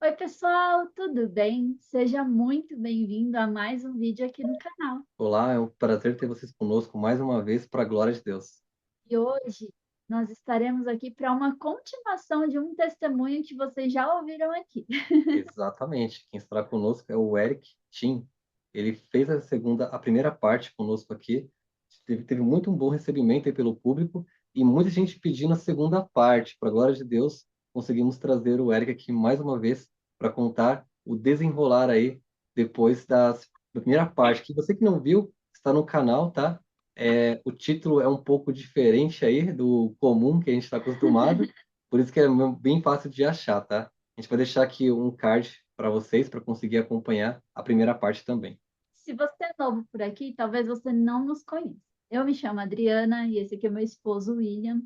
Oi, pessoal, tudo bem? Seja muito bem-vindo a mais um vídeo aqui no canal. Olá, é um prazer ter vocês conosco mais uma vez para a glória de Deus. E hoje nós estaremos aqui para uma continuação de um testemunho que vocês já ouviram aqui. Exatamente. Quem estará conosco é o Eric Tim. Ele fez a primeira parte conosco aqui. Teve muito um bom recebimento aí pelo público e muita gente pedindo a segunda parte. Para a glória de Deus, conseguimos trazer o Eric aqui mais uma vez para contar o desenrolar aí depois da primeira parte. Que você que não viu, está no canal, tá? O título é um pouco diferente aí do comum que a gente está acostumado, por isso que é bem fácil de achar, tá? A gente vai deixar aqui um card para vocês para conseguir acompanhar a primeira parte também. Se você é novo por aqui, talvez você não nos conheça. Eu me chamo Adriana e esse aqui é meu esposo William.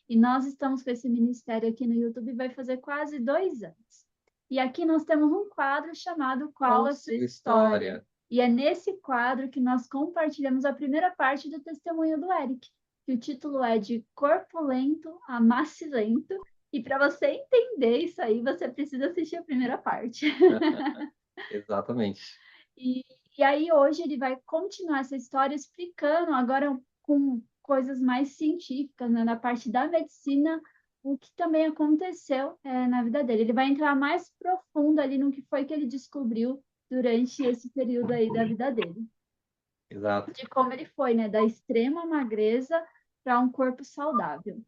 E nós estamos com esse ministério aqui no YouTube vai fazer quase 2 anos. E aqui nós temos um quadro chamado Qual Qual a a Sua sua História? história? E é nesse quadro que nós compartilhamos a primeira parte do testemunho do Eric, que o título é de Corpulento a Macilento. E para você entender isso aí, você precisa assistir a primeira parte. Exatamente. E, e aí hoje ele vai continuar essa história explicando agora com coisas mais científicas, né, na parte da medicina, o que também aconteceu na vida dele. Ele vai entrar mais profundo ali no que foi que ele descobriu durante esse período aí da vida dele, Exato. de como ele foi, né, da extrema magreza para um corpo saudável,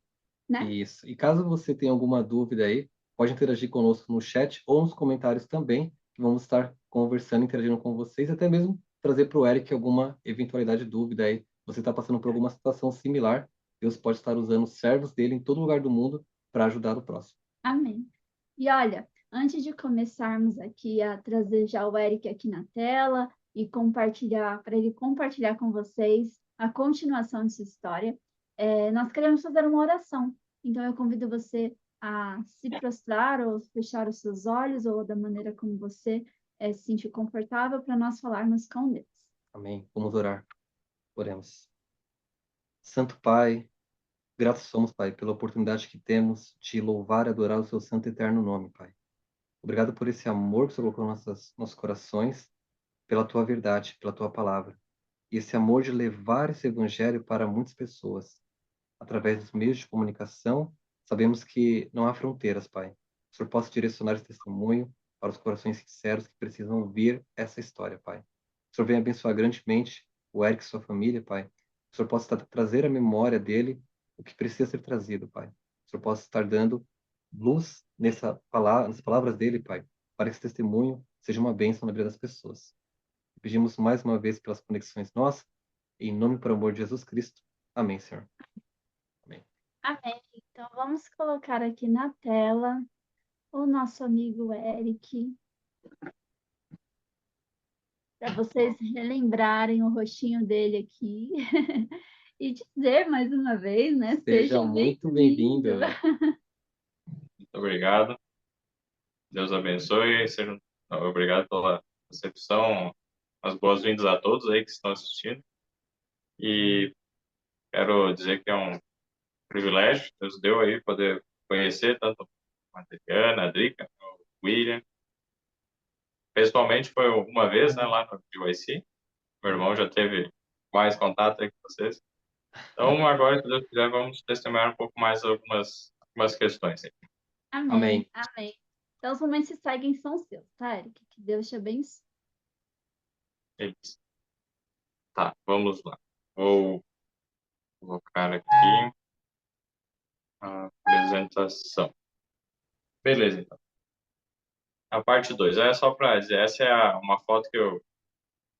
né? Isso. E caso você tenha alguma dúvida aí, pode interagir conosco no chat ou nos comentários também, que vamos estar conversando, interagindo com vocês, até mesmo trazer para o Eric alguma eventualidade, dúvida aí. Você está passando por alguma situação similar, Deus pode estar usando os servos dele em todo lugar do mundo para ajudar o próximo. Amém. E olha, antes de começarmos aqui a trazer já o Eric aqui na tela e compartilhar, para ele compartilhar com vocês a continuação dessa história, nós queremos fazer uma oração. Então eu convido você a se prostrar ou fechar os seus olhos ou da maneira como você se sentir confortável para nós falarmos com Deus. Amém. Vamos orar. Oremos. Santo Pai, gratos somos, Pai, pela oportunidade que temos de louvar e adorar o seu santo e eterno nome, Pai. Obrigado por esse amor que você colocou em nossos corações, pela tua verdade, pela tua palavra. E esse amor de levar esse evangelho para muitas pessoas, através dos meios de comunicação, sabemos que não há fronteiras, Pai. O Senhor possa direcionar esse testemunho para os corações sinceros que precisam ouvir essa história, Pai. O Senhor venha abençoar grandemente o Eric e sua família, Pai. O Senhor possa trazer à memória dele o que precisa ser trazido, Pai. O Senhor possa estar dando luz nas palavras dele, Pai, para que esse testemunho seja uma bênção na vida das pessoas. Pedimos mais uma vez pelas conexões nossas, em nome e por amor de Jesus Cristo. Amém, Senhor. Amém. Amém. Então vamos colocar aqui na tela o nosso amigo Eric, para vocês relembrarem o rostinho dele aqui e dizer mais uma vez, né? Seja Seja muito bem-vindo. bem-vindo. Muito obrigado. Deus abençoe. Obrigado pela recepção. As boas-vindas a todos aí que estão assistindo. E quero dizer que é um privilégio que Deus deu aí poder conhecer tanto a Adriana, a Drica, o William. Pessoalmente foi uma vez, né, lá no GYC. Meu irmão já teve mais contato aí com vocês. Então, agora, se Deus quiser, vamos testemunhar um pouco mais algumas questões aí. Amém, Amém. amém. Então, os momentos que seguem são seus, tá, Eric? Que Deus te abençoe. Beleza. Tá, vamos lá. Vou colocar aqui a apresentação. Beleza, então. A parte 2 é só para dizer, essa é uma foto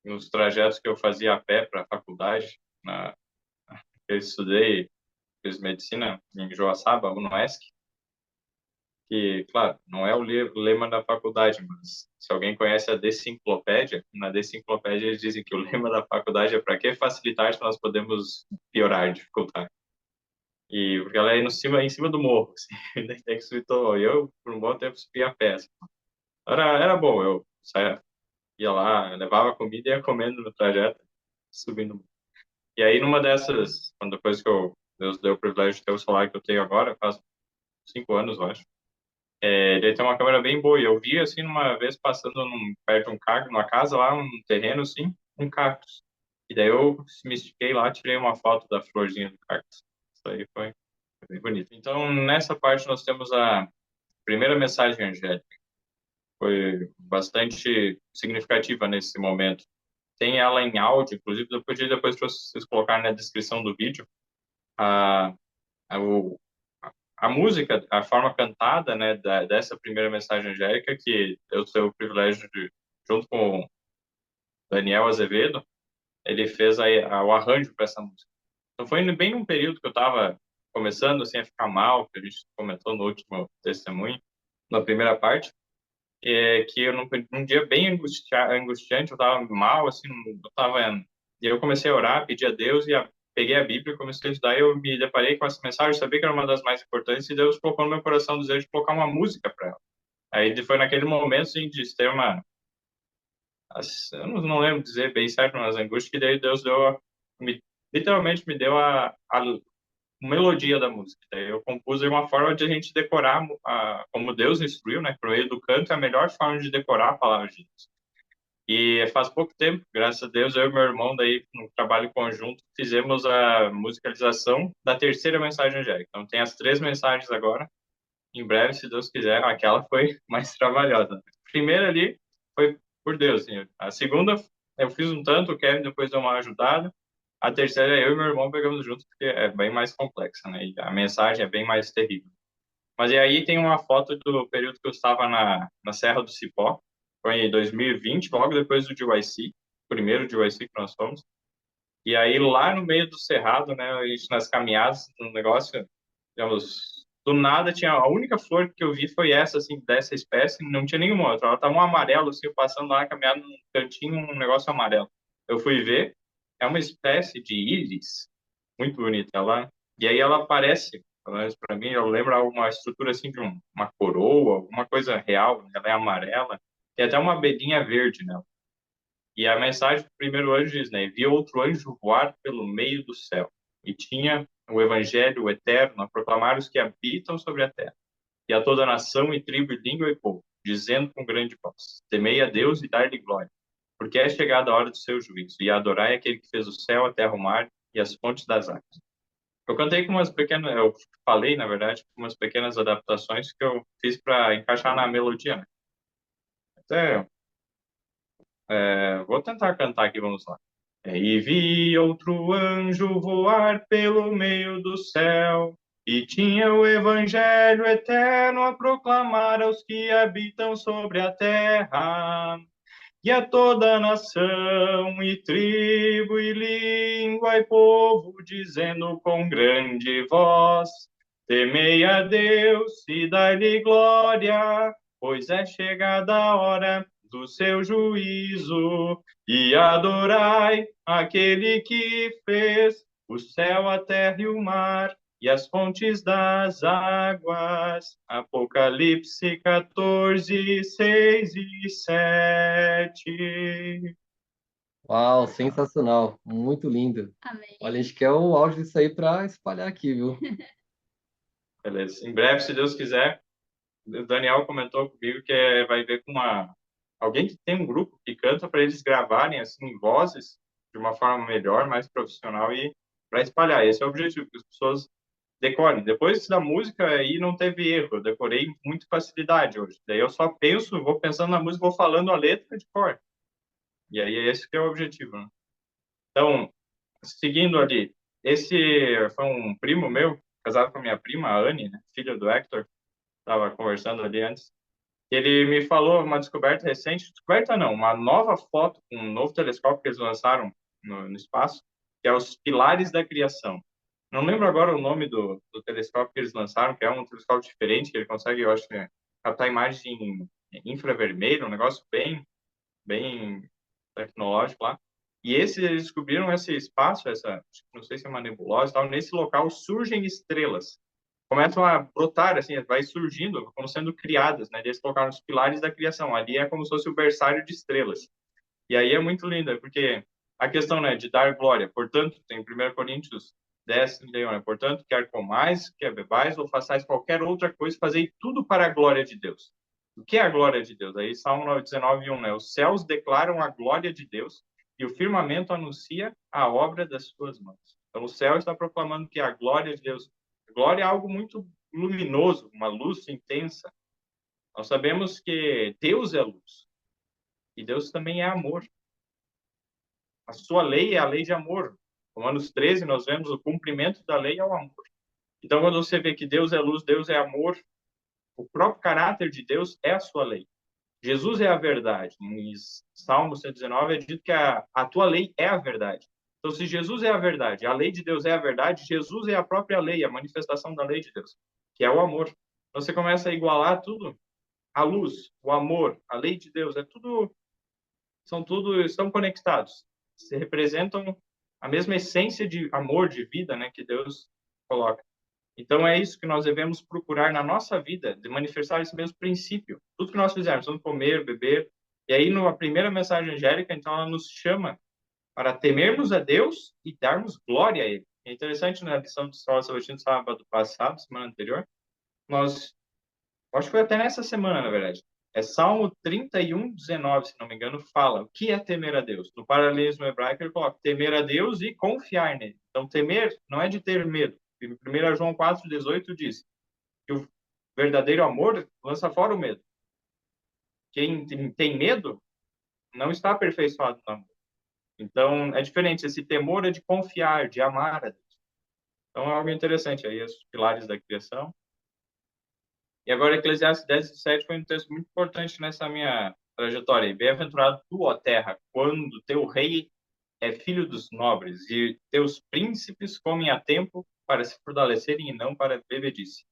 nos trajetos que eu fazia a pé para a faculdade, eu estudei, fiz medicina em Joaçaba, UNOESC, que, claro, não é o lema da faculdade, mas se alguém conhece a Decinclopédia, na Decinclopédia eles dizem que o lema da faculdade é para que facilitar se nós podemos piorar, dificultar. E porque ela é em cima do morro, assim, tem que subir todo. E eu, por um bom tempo, subi a pé. Assim. Era bom, eu saía, ia lá, levava comida e ia comendo no trajeto, subindo. E aí, numa dessas, depois que Deus deu o privilégio de ter o salário que eu tenho agora, faz 5 anos, eu acho. Ele tem uma câmera bem boa. E eu vi, assim, uma vez passando perto de um cacto, numa casa lá, um terreno, assim, um cactus. E daí eu me estiquei lá, tirei uma foto da florzinha do cactus. Isso aí foi bem bonito. Então, nessa parte, nós temos a primeira mensagem angélica. Foi bastante significativa nesse momento. Tem ela em áudio, inclusive, depois para vocês colocarem na descrição do vídeo, a, a, o, a música, a forma cantada, né, dessa primeira mensagem angélica, que eu tenho o privilégio de, junto com o Daniel Azevedo, ele fez o arranjo para essa música. Então foi bem num período que eu estava começando assim a ficar mal, que a gente comentou no último testemunho, na primeira parte, que eu num dia bem angustiante, eu estava mal, assim, eu tava, e eu comecei a orar, pedi a Deus peguei a Bíblia, comecei a estudar, e eu me deparei com essa mensagem, sabia que era uma das mais importantes, e Deus colocou no meu coração o desejo de colocar uma música para ela. Aí foi naquele momento assim, de extrema, eu não lembro dizer bem certo, mas angústia, que daí Deus me, literalmente me deu a melodia da música. Daí eu compus de uma forma de a gente decorar, como Deus instruiu, né? Por meio do canto é a melhor forma de decorar a palavra de Deus. E faz pouco tempo, graças a Deus, eu e meu irmão, daí, no trabalho conjunto, fizemos a musicalização da terceira mensagem angélica. Então, tem as 3 mensagens agora. Em breve, se Deus quiser, aquela foi mais trabalhosa. A primeira ali foi por Deus, assim. A segunda, eu fiz um tanto, o Kevin depois deu uma ajudada. A terceira, eu e meu irmão pegamos juntos, porque é bem mais complexa, né? E a mensagem é bem mais terrível. Mas e aí tem uma foto do período que eu estava na Serra do Cipó, foi em 2020, logo depois do GYC, primeiro GYC que nós fomos. E aí lá no meio do cerrado, né, a gente nas caminhadas, no negócio, digamos, do nada tinha a única flor que eu vi foi essa assim dessa espécie, não tinha nenhuma outra. Ela tava um amarelo assim, eu passando lá caminhando num cantinho, um negócio amarelo. Eu fui ver, é uma espécie de íris, muito bonita ela. E aí ela aparece, pelo menos para mim, eu lembro uma estrutura assim de uma coroa, uma coisa real, né? Ela é amarela. Tem até uma abelhinha verde nela. E a mensagem do primeiro anjo diz, né? Vi outro anjo voar pelo meio do céu. E tinha o evangelho eterno a proclamar os que habitam sobre a terra. E a toda nação e tribo e língua e povo, dizendo com grande voz: temei a Deus e dar-lhe glória, porque é chegada a hora do seu juízo, e adorai aquele que fez o céu, a terra, o mar e as fontes das águas. Eu cantei com umas pequenas, eu falei, na verdade, com umas pequenas adaptações que eu fiz para encaixar na melodia, né? Até, vou tentar cantar aqui, vamos lá. E vi outro anjo voar pelo meio do céu, e tinha o evangelho eterno a proclamar aos que habitam sobre a terra, e a toda nação, e tribo, e língua, e povo, dizendo com grande voz: temei a Deus e dai-lhe glória, pois é chegada a hora do seu juízo, e adorai aquele que fez o céu, a terra e o mar, e as fontes das águas. Apocalipse 14, 6 e 7. Uau, sensacional, muito lindo. Olha, a Amém. gente quer o áudio disso aí para espalhar aqui, viu? Beleza. Em breve, se Deus quiser, o Daniel comentou comigo que vai ver com alguém que tem um grupo que canta para eles gravarem assim vozes de uma forma melhor, mais profissional e para espalhar. Esse é o objetivo, que as pessoas decorem. Depois da música aí não teve erro, eu decorei com muita facilidade hoje. Daí eu só penso, vou pensando na música, vou falando a letra de cor. E aí esse que é o objetivo, né? Então, seguindo ali, esse foi um primo meu, casado com a minha prima, a Anne, né, filha do Hector, estava conversando ali antes. Ele me falou uma descoberta recente, descoberta não, uma nova foto com um novo telescópio que eles lançaram no espaço, que é os Pilares da Criação. Não lembro agora o nome do telescópio que eles lançaram, que é um telescópio diferente, que ele consegue, eu acho, captar imagem em infravermelho, um negócio bem tecnológico lá. E eles descobriram esse espaço, não sei se é uma nebulosa, tal, nesse local surgem estrelas. Começam a brotar, assim, vai surgindo, como sendo criadas, né? Eles colocaram os pilares da criação. Ali é como se fosse o berçário de estrelas. E aí é muito linda, porque a questão, né, de dar glória. Portanto, tem 1 Coríntios 10:31, né? Portanto, quer comais, quer bebais, ou façais qualquer outra coisa, fazei tudo para a glória de Deus. O que é a glória de Deus? Aí Salmo 19:1, né? Os céus declaram a glória de Deus e o firmamento anuncia a obra das suas mãos. Então, o céu está proclamando que a glória de Deus... A glória é algo muito luminoso, uma luz intensa. Nós sabemos que Deus é luz e Deus também é amor. A sua lei é a lei de amor. Romanos 13, nós vemos o cumprimento da lei é o amor. Então, quando você vê que Deus é luz, Deus é amor, o próprio caráter de Deus é a sua lei. Jesus é a verdade. Em Salmo 119 é dito que a tua lei é a verdade. Então, se Jesus é a verdade, a lei de Deus é a verdade, Jesus é a própria lei, a manifestação da lei de Deus, que é o amor. Então, você começa a igualar tudo. A luz, o amor, a lei de Deus, estão conectados. Se representam a mesma essência de amor, de vida, né, que Deus coloca. Então, é isso que nós devemos procurar na nossa vida, de manifestar esse mesmo princípio. Tudo que nós fizermos, vamos comer, beber. E aí, na primeira mensagem angélica, então, ela nos chama para temermos a Deus e darmos glória a Ele. É interessante, na lição de Escola Sabatina do sábado passado, semana anterior, acho que foi até nessa semana, na verdade, Salmo 31:19, se não me engano, fala o que é temer a Deus. No paralelismo hebraico, ele coloca temer a Deus e confiar nele. Então, temer não é de ter medo. 1 João 4:18 diz que o verdadeiro amor lança fora o medo. Quem tem medo não está aperfeiçoado no amor. Então, é diferente. Esse temor é de confiar, de amar a Deus. Então, é algo interessante aí, os pilares da criação. E agora, Eclesiastes 10:7 foi um texto muito importante nessa minha trajetória. Bem-aventurado tu, ó terra, quando teu rei é filho dos nobres e teus príncipes comem a tempo para se fortalecerem e não para bebedice.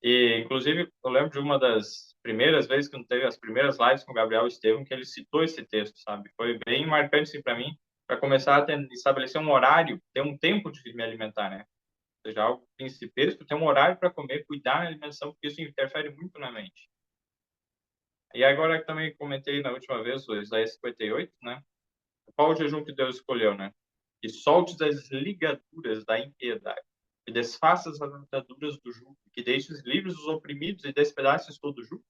E, inclusive, eu lembro de uma das primeiras vezes que teve as primeiras lives com o Gabriel Estevam, que ele citou esse texto, sabe? Foi bem marcante, assim, para mim, para começar a estabelecer um horário, ter um tempo de me alimentar, né? Ou seja, algo principesco, ter um horário para comer, cuidar da alimentação, porque isso interfere muito na mente. E agora que também comentei na última vez, o Isaías 58, né? Qual o jejum que Deus escolheu, né? Que soltes as ligaduras da impiedade, que desfaças as ataduras do jugo, que deixes livres os oprimidos e despedaces todo o jugo.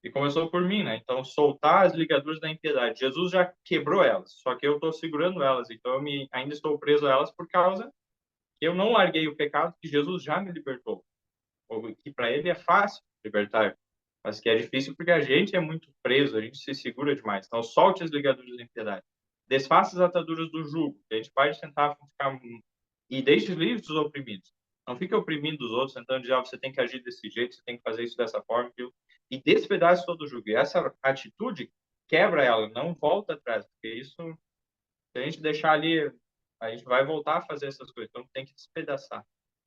E começou por mim, né? Então, soltar as ligaduras da impiedade. Jesus já quebrou elas, só que eu estou segurando elas. Então, ainda estou preso a elas por causa que eu não larguei o pecado, que Jesus já me libertou. Ou que para ele é fácil libertar, mas que é difícil porque a gente é muito preso, a gente se segura demais. Então, solte as ligaduras da impiedade. Desfaça as ataduras do jugo. A gente pode tentar ficar... E deixe livres os oprimidos. Não fique oprimindo os outros, tentando dizer, você tem que agir desse jeito, você tem que fazer isso dessa forma, aquilo. E despedace todo o jugo. E essa atitude quebra ela, não volta atrás, porque isso, se a gente deixar ali, a gente vai voltar a fazer essas coisas. Então, tem que despedaçar.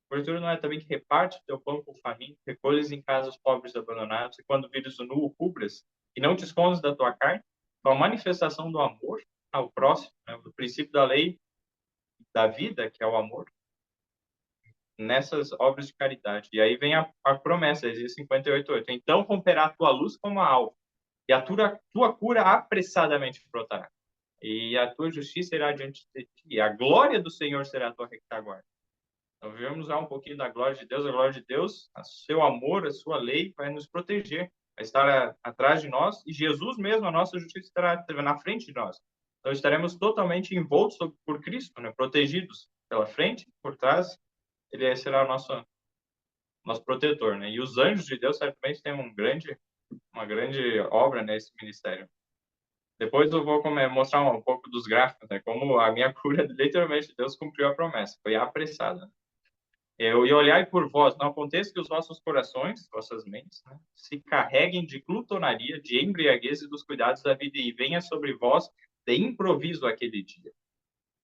Porventura não é também que reparte o teu pão com o faminto, recolhes em casa os pobres abandonados, e quando vires o nu, o cubras, e não te escondes da tua carne? Então, a manifestação do amor ao próximo, né, do princípio da lei da vida, que é o amor, nessas obras de caridade. E aí vem a promessa, Isaías 58:8. Então romperá a tua luz como a alva, e a tua cura apressadamente brotará. E a tua justiça irá diante de ti, e a glória do Senhor será a tua retaguarda. Então, vamos usar um pouquinho da glória de Deus. A glória de Deus, o seu amor, a sua lei vai nos proteger, vai estar atrás de nós, e Jesus mesmo, a nossa justiça, estará na frente de nós. Então, estaremos totalmente envoltos por Cristo, né? Protegidos pela frente, por trás, ele será o nosso protetor, né? E os anjos de Deus certamente têm uma grande obra nesse ministério. Depois eu vou mostrar um pouco dos gráficos, né? Como a minha cura, literalmente, Deus cumpriu a promessa, foi apressada. E olhai por vós, não aconteça que os vossos corações, vossas mentes, né, se carreguem de glutonaria, de embriaguez e dos cuidados da vida, e venha sobre vós de improviso aquele dia.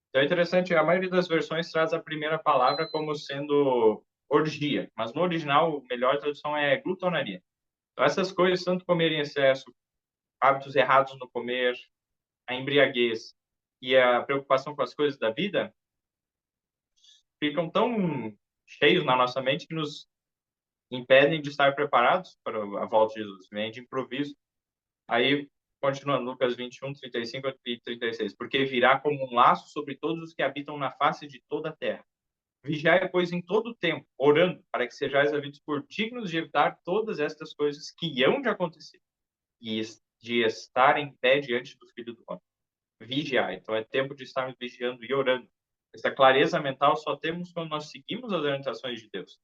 Então é interessante, a maioria das versões traz a primeira palavra como sendo orgia, mas no original, a melhor tradução é glutonaria. Então essas coisas, tanto comer em excesso, hábitos errados no comer, a embriaguez e a preocupação com as coisas da vida, ficam tão cheios na nossa mente que nos impedem de estar preparados para a volta de Jesus, vem de improviso. Aí, continuando, Lucas 21, 35 e 36, porque virá como um laço sobre todos os que habitam na face de toda a terra. Vigiai, pois, em todo o tempo, orando, para que sejais havidos por dignos de evitar todas estas coisas que hão de acontecer e de estar em pé diante do Filho do Homem. Vigiar. Então, é tempo de estarmos vigiando e orando. Essa clareza mental só temos quando nós seguimos as orientações de Deus.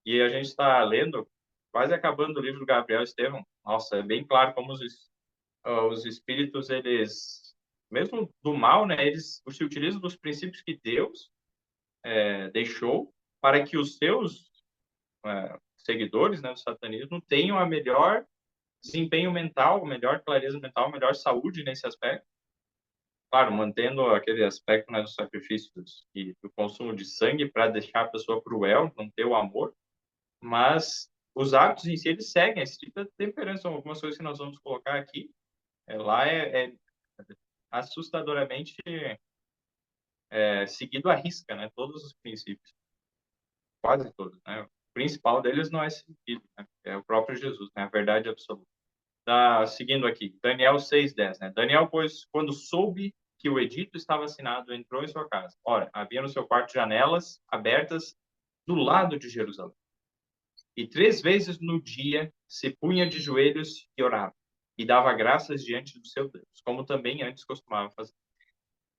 E a gente está lendo, quase acabando o livro do Gabriel Estevão. Nossa, é bem claro como os espíritos, eles, mesmo do mal, né, eles se utilizam dos princípios que Deus deixou para que os seus seguidores, né, do satanismo tenham a melhor desempenho mental, melhor clareza mental, melhor saúde nesse aspecto. Claro, mantendo aquele aspecto, né, dos sacrifícios e do consumo de sangue para deixar a pessoa cruel, não ter o amor, mas os hábitos em si, eles seguem esse tipo de temperança. São algumas coisas que nós vamos colocar aqui. Lá é assustadoramente seguido à risca, né, todos os princípios, quase todos, né? O principal deles não é seguido, né? É o próprio Jesus, né? A verdade absoluta. Seguindo aqui, Daniel 6:10, né? Daniel, pois, quando soube que o edito estava assinado, entrou em sua casa. Ora, havia no seu quarto janelas abertas do lado de Jerusalém. E 3 vezes no dia se punha de joelhos e orava, e dava graças diante do seu Deus, como também antes costumava fazer.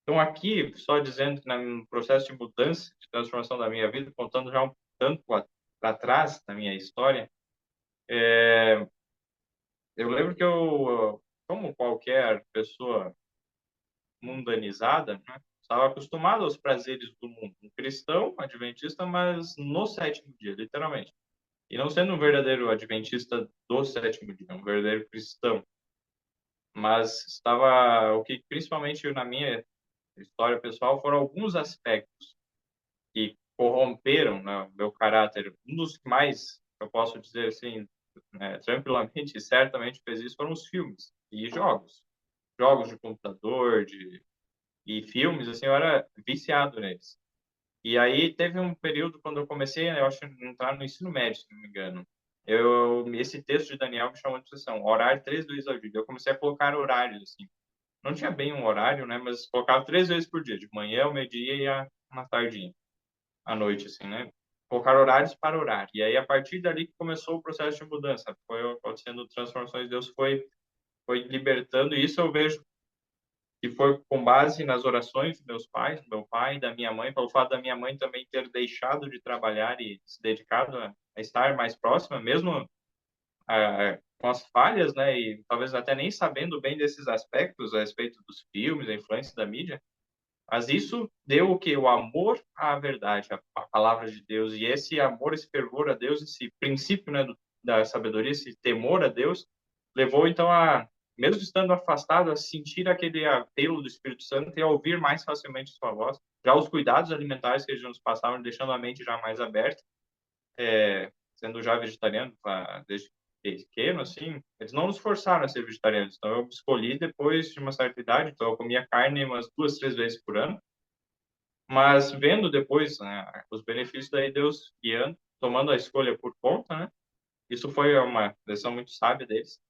Então, aqui, só dizendo que no processo de mudança, de transformação da minha vida, contando já um tanto para trás da minha história, eu lembro que eu, como qualquer pessoa mundanizada, né, estava acostumado aos prazeres do mundo. Um cristão, adventista, mas no sétimo dia, literalmente. E não sendo um verdadeiro adventista do sétimo dia, um verdadeiro cristão. Mas estava, o que principalmente na minha história pessoal foram alguns aspectos que corromperam, né, o meu caráter. Um dos que mais, eu posso dizer assim, né, tranquilamente e certamente fez isso foram os filmes e jogos. Jogos de computador, e filmes, assim, eu era viciado neles. E aí teve um período quando eu comecei, eu acho, a entrar no ensino médio, se não me engano. Esse texto de Daniel me chamou a atenção, orar 3 vezes ao dia. Eu comecei a colocar horários, assim. Não tinha bem um horário, né? Mas colocava 3 vezes por dia, de manhã, ao meio-dia e uma tardinha, à noite, assim, né? Colocar horários para orar. E aí, a partir dali que começou o processo de mudança. Foi acontecendo transformações, Deus foi libertando. E isso eu vejo que foi com base nas orações dos meus pais, do meu pai e da minha mãe, pelo fato da minha mãe também ter deixado de trabalhar e se dedicado a estar mais próxima, mesmo com as falhas, né, e talvez até nem sabendo bem desses aspectos a respeito dos filmes, a influência da mídia, mas isso deu o que? O amor à verdade, a palavra de Deus, e esse amor, esse fervor a Deus, esse princípio, né, da sabedoria, esse temor a Deus, levou então mesmo estando afastado, a sentir aquele apelo do Espírito Santo e a ouvir mais facilmente sua voz. Já os cuidados alimentares que eles nos passavam, deixando a mente já mais aberta, sendo já vegetariano desde pequeno, assim, eles não nos forçaram a ser vegetarianos. Então, eu escolhi depois de uma certa idade, então eu comia carne umas 2, 3 vezes por ano, mas vendo depois, né, os benefícios, daí Deus guiando, tomando a escolha por conta, né? Isso foi uma decisão muito sábia deles.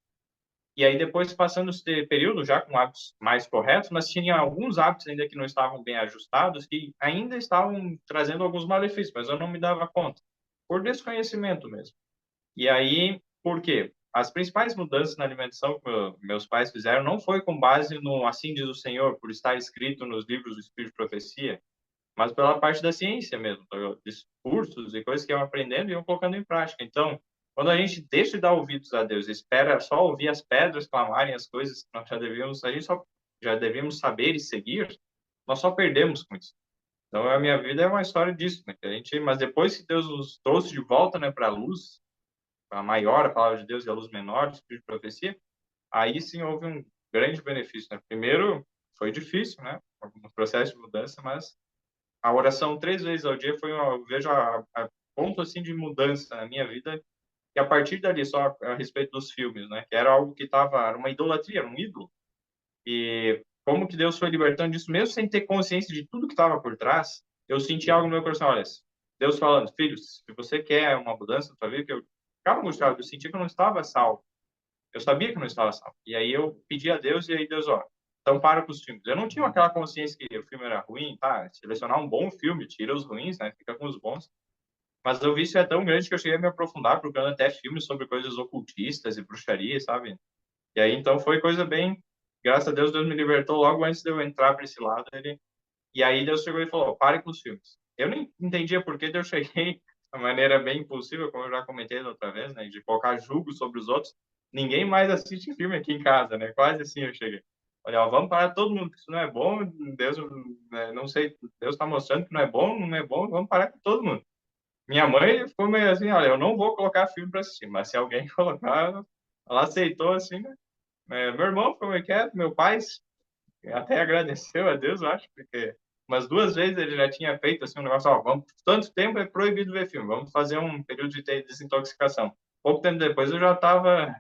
E aí depois passando esse período já com hábitos mais corretos, mas tinha alguns hábitos ainda que não estavam bem ajustados, que ainda estavam trazendo alguns malefícios, mas eu não me dava conta, por desconhecimento mesmo. E aí, por quê? As principais mudanças na alimentação que meus pais fizeram não foi com base no assim diz o Senhor, por estar escrito nos livros do Espírito de Profecia, mas pela parte da ciência mesmo, discursos e coisas que iam aprendendo e iam colocando em prática. Então, quando a gente deixa de dar ouvidos a Deus, espera só ouvir as pedras clamarem as coisas que nós a gente só já devíamos saber e seguir, nós só perdemos com isso. Então, a minha vida é uma história disso, né? Mas depois que Deus nos trouxe de volta, né, para a luz, a maior, a palavra de Deus e a luz menor, o Espírito de Profecia, aí sim houve um grande benefício, né? Primeiro, foi difícil, né? Um processo de mudança, mas a oração 3 vezes ao dia foi, eu vejo, a ponto assim de mudança na minha vida. E a partir dali, só a respeito dos filmes, né? Que era algo que era uma idolatria, era um ídolo. E como que Deus foi libertando disso, mesmo sem ter consciência de tudo que estava por trás, eu senti algo no meu coração, olha, Deus falando, filhos, se você quer uma mudança na sua vida, que eu ficava angustiado, eu sentia que eu não estava salvo. Eu sabia que eu não estava salvo. E aí eu pedi a Deus, e aí Deus, ó, Então, para com os filmes. Eu não tinha aquela consciência que o filme era ruim, tá? Selecionar um bom filme, tira os ruins, né? Fica com os bons. Mas o vício é tão grande que eu cheguei a me aprofundar procurando até filmes sobre coisas ocultistas e bruxaria, sabe? E aí, então, foi coisa bem... Graças a Deus, Deus me libertou logo antes de eu entrar para esse lado. E aí, Deus chegou e falou, pare com os filmes. Eu nem entendia por que eu cheguei de uma maneira bem impulsiva, como eu já comentei da outra vez, né? De colocar julgo sobre os outros. Ninguém mais assiste filme aqui em casa, né? Quase assim eu cheguei. Olha, ó, vamos parar todo mundo, que isso não é bom. Deus, né, não sei, Deus está mostrando que não é bom, não é bom, vamos parar com todo mundo. Minha mãe ficou meio assim, olha, eu não vou colocar filme para assistir, mas se alguém colocar, ela aceitou assim, né? Meu irmão ficou meio quieto, meu pai até agradeceu a Deus, eu acho, porque umas 2 vezes ele já tinha feito assim um negócio, ó, vamos, tanto tempo é proibido ver filme, vamos fazer um período de desintoxicação. Pouco tempo depois eu já estava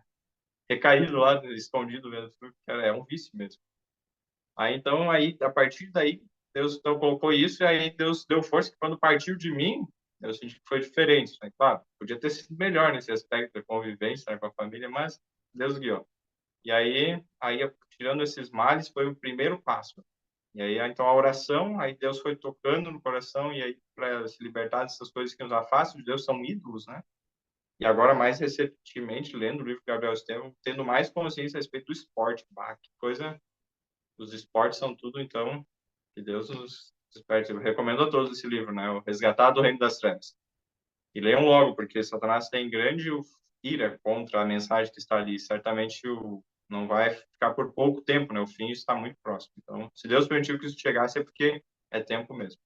recaído lá, escondido vendo filme, que é um vício mesmo. Aí então, aí, a partir daí, Deus então colocou isso, e aí Deus deu força que quando partiu de mim, eu senti que foi diferente, né? Claro, podia ter sido melhor nesse aspecto da convivência, né, com a família, mas Deus guiou. E aí tirando esses males, foi o primeiro passo. E aí, então, a oração, aí Deus foi tocando no coração, e aí, para se libertar dessas coisas que nos afastam de Deus, são ídolos, né? E agora, mais recentemente, lendo o livro de Gabriel Estevam, tendo mais consciência a respeito do esporte. Bah, que coisa, os esportes são tudo, então, que Deus nos desperte. Eu recomendo a todos esse livro, né? O Resgatado do Reino das Trevas. E leiam logo, porque Satanás tem grande ira contra a mensagem que está ali. Certamente não vai ficar por pouco tempo, né? O fim está muito próximo. Então, se Deus permitiu que isso chegasse, é porque é tempo mesmo.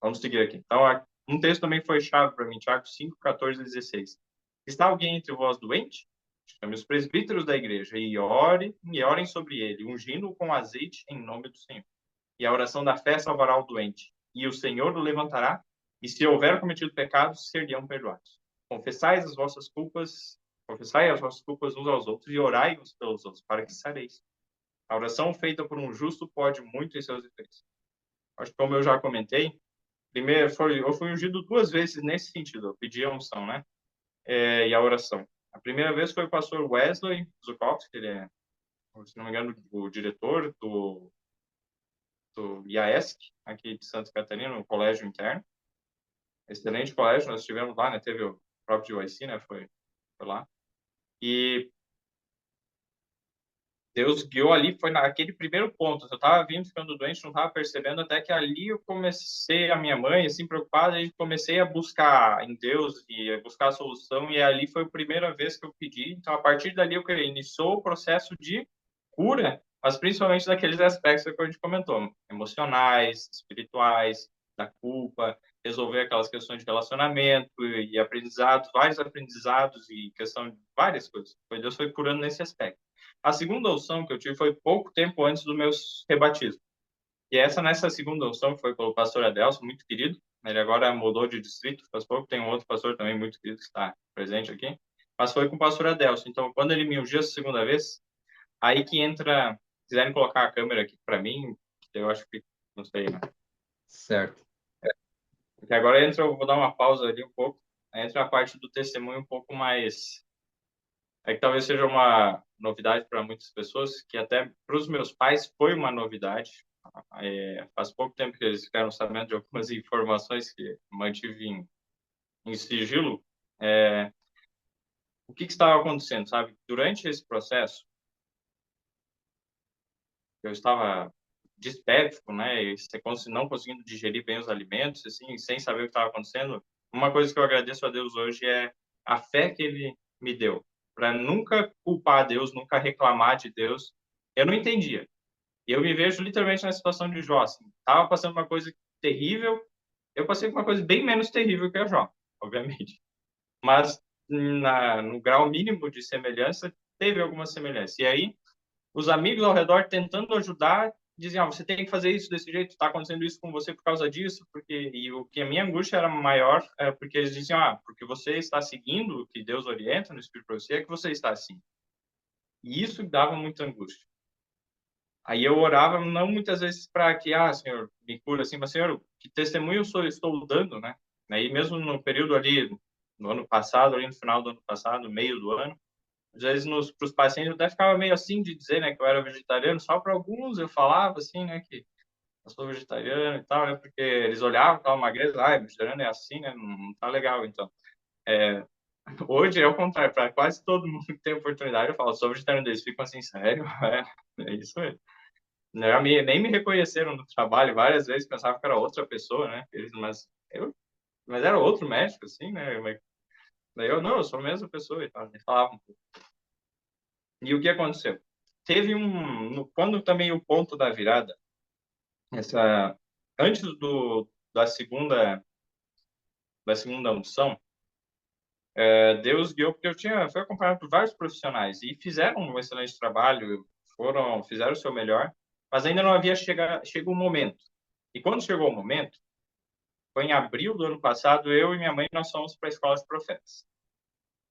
Vamos seguir aqui. Então, um texto também foi chave para mim, Tiago 5, 14 e 16. Está alguém entre vós doente? Chame os presbíteros da igreja e orem sobre ele, ungindo-o com azeite em nome do Senhor. E a oração da fé salvará o doente, e o Senhor o levantará, e se houver cometido pecados, seriam perdoados. Confessai as vossas culpas uns aos outros, e orai uns pelos outros, para que sareis. A oração feita por um justo pode muito em seus efeitos. Acho que, como eu já comentei, primeiro eu fui ungido 2 vezes nesse sentido, eu pedi a unção, né? E a oração. A primeira vez foi o pastor Wesley Zukowski, ele é, se não me engano, o diretor do IAESC, aqui de Santa Catarina, no colégio interno. Excelente colégio, nós estivemos lá, né? Teve o próprio GYC, né? Foi lá. E Deus guiou ali, foi naquele primeiro ponto. Eu estava vindo, ficando doente, não estava percebendo, até que ali eu comecei, a minha mãe, assim, preocupada, e comecei a buscar em Deus e a buscar a solução, e ali foi a primeira vez que eu pedi. Então, a partir dali, eu creio, iniciou o processo de cura, mas principalmente daqueles aspectos que a gente comentou, emocionais, espirituais, da culpa, resolver aquelas questões de relacionamento e aprendizados, vários aprendizados e questão de várias coisas. Deus foi curando nesse aspecto. A segunda unção que eu tive foi pouco tempo antes do meu rebatismo. E nessa segunda unção, que foi pelo pastor Adelson, muito querido, ele agora mudou de distrito, faz pouco, tem um outro pastor também muito querido que está presente aqui, mas foi com o pastor Adelson. Então, quando ele me ungiu essa segunda vez, aí que entra, se quiserem colocar a câmera aqui para mim, eu acho que, não sei, né? Certo. Porque agora entra, eu vou dar uma pausa ali um pouco, entra a parte do testemunho um pouco mais... É que talvez seja uma novidade para muitas pessoas, que até para os meus pais foi uma novidade. Faz pouco tempo que eles ficaram sabendo de algumas informações que mantive em sigilo. O que estava acontecendo, sabe? Durante esse processo, eu estava dispéptico, né? E não conseguindo digerir bem os alimentos, assim, sem saber o que estava acontecendo. Uma coisa que eu agradeço a Deus hoje é a fé que Ele me deu, para nunca culpar Deus, nunca reclamar de Deus. Eu não entendia. E eu me vejo literalmente na situação de Jó, assim. Tava passando uma coisa terrível, eu passei por uma coisa bem menos terrível que a Jó, obviamente. Mas no grau mínimo de semelhança, teve alguma semelhança. E aí, os amigos ao redor tentando ajudar, diziam, você tem que fazer isso desse jeito, está acontecendo isso com você por causa disso, e o que a minha angústia era maior, porque eles diziam, porque você está seguindo o que Deus orienta no Espírito para você, é que você está assim. E isso dava muita angústia. Aí eu orava, não muitas vezes para que, Senhor, me cura assim, mas, Senhor, que testemunho eu estou dando, né? Aí mesmo no período ali, no ano passado, ali no final do ano passado, meio do ano, às vezes para os pacientes eu até ficava meio assim de dizer, né, que eu era vegetariano, só para alguns eu falava assim, né, que eu sou vegetariano e tal, né, porque eles olhavam, tava magreza, vegetariano é assim, né, não tá legal, então. Hoje é o contrário, para quase todo mundo que tem oportunidade, eu falo, sou vegetariano, eles ficam assim, sério? É isso mesmo. Nem me reconheceram no trabalho várias vezes, pensava que era outra pessoa, né, mas era outro médico, assim, né, daí eu, não, eu sou a mesma pessoa e tal, me falavam. E o que aconteceu? Teve quando também o ponto da virada, antes da segunda unção, Deus guiou, porque fui acompanhado por vários profissionais e fizeram um excelente trabalho, fizeram o seu melhor, mas ainda não havia chegado o momento. E quando chegou o momento, foi em abril do ano passado, eu e minha mãe, nós fomos para a Escola de Profetas.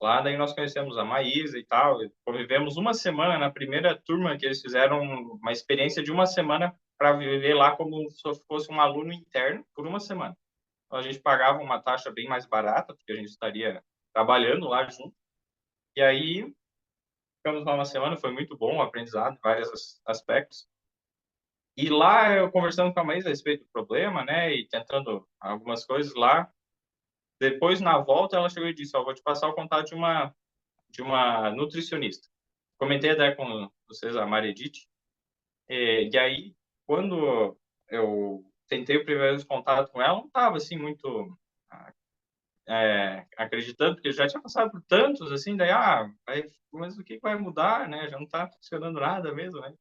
Lá daí nós conhecemos a Maísa e tal, e convivemos uma semana na primeira turma que eles fizeram uma experiência de uma semana para viver lá como se fosse um aluno interno por uma semana. Então a gente pagava uma taxa bem mais barata, porque a gente estaria trabalhando lá junto. E aí ficamos lá uma semana, foi muito bom o aprendizado em vários aspectos. E lá eu conversando com a Maísa a respeito do problema, né, e tentando algumas coisas lá. Depois na volta ela chegou e disse: "Ó, vou te passar o contato de uma nutricionista". Comentei até com vocês a Maredite, e aí, quando eu tentei o primeiro contato com ela, não estava assim muito acreditando, porque eu já tinha passado por tantos, assim, daí, mas o que vai mudar, né? Já não está funcionando nada mesmo, né?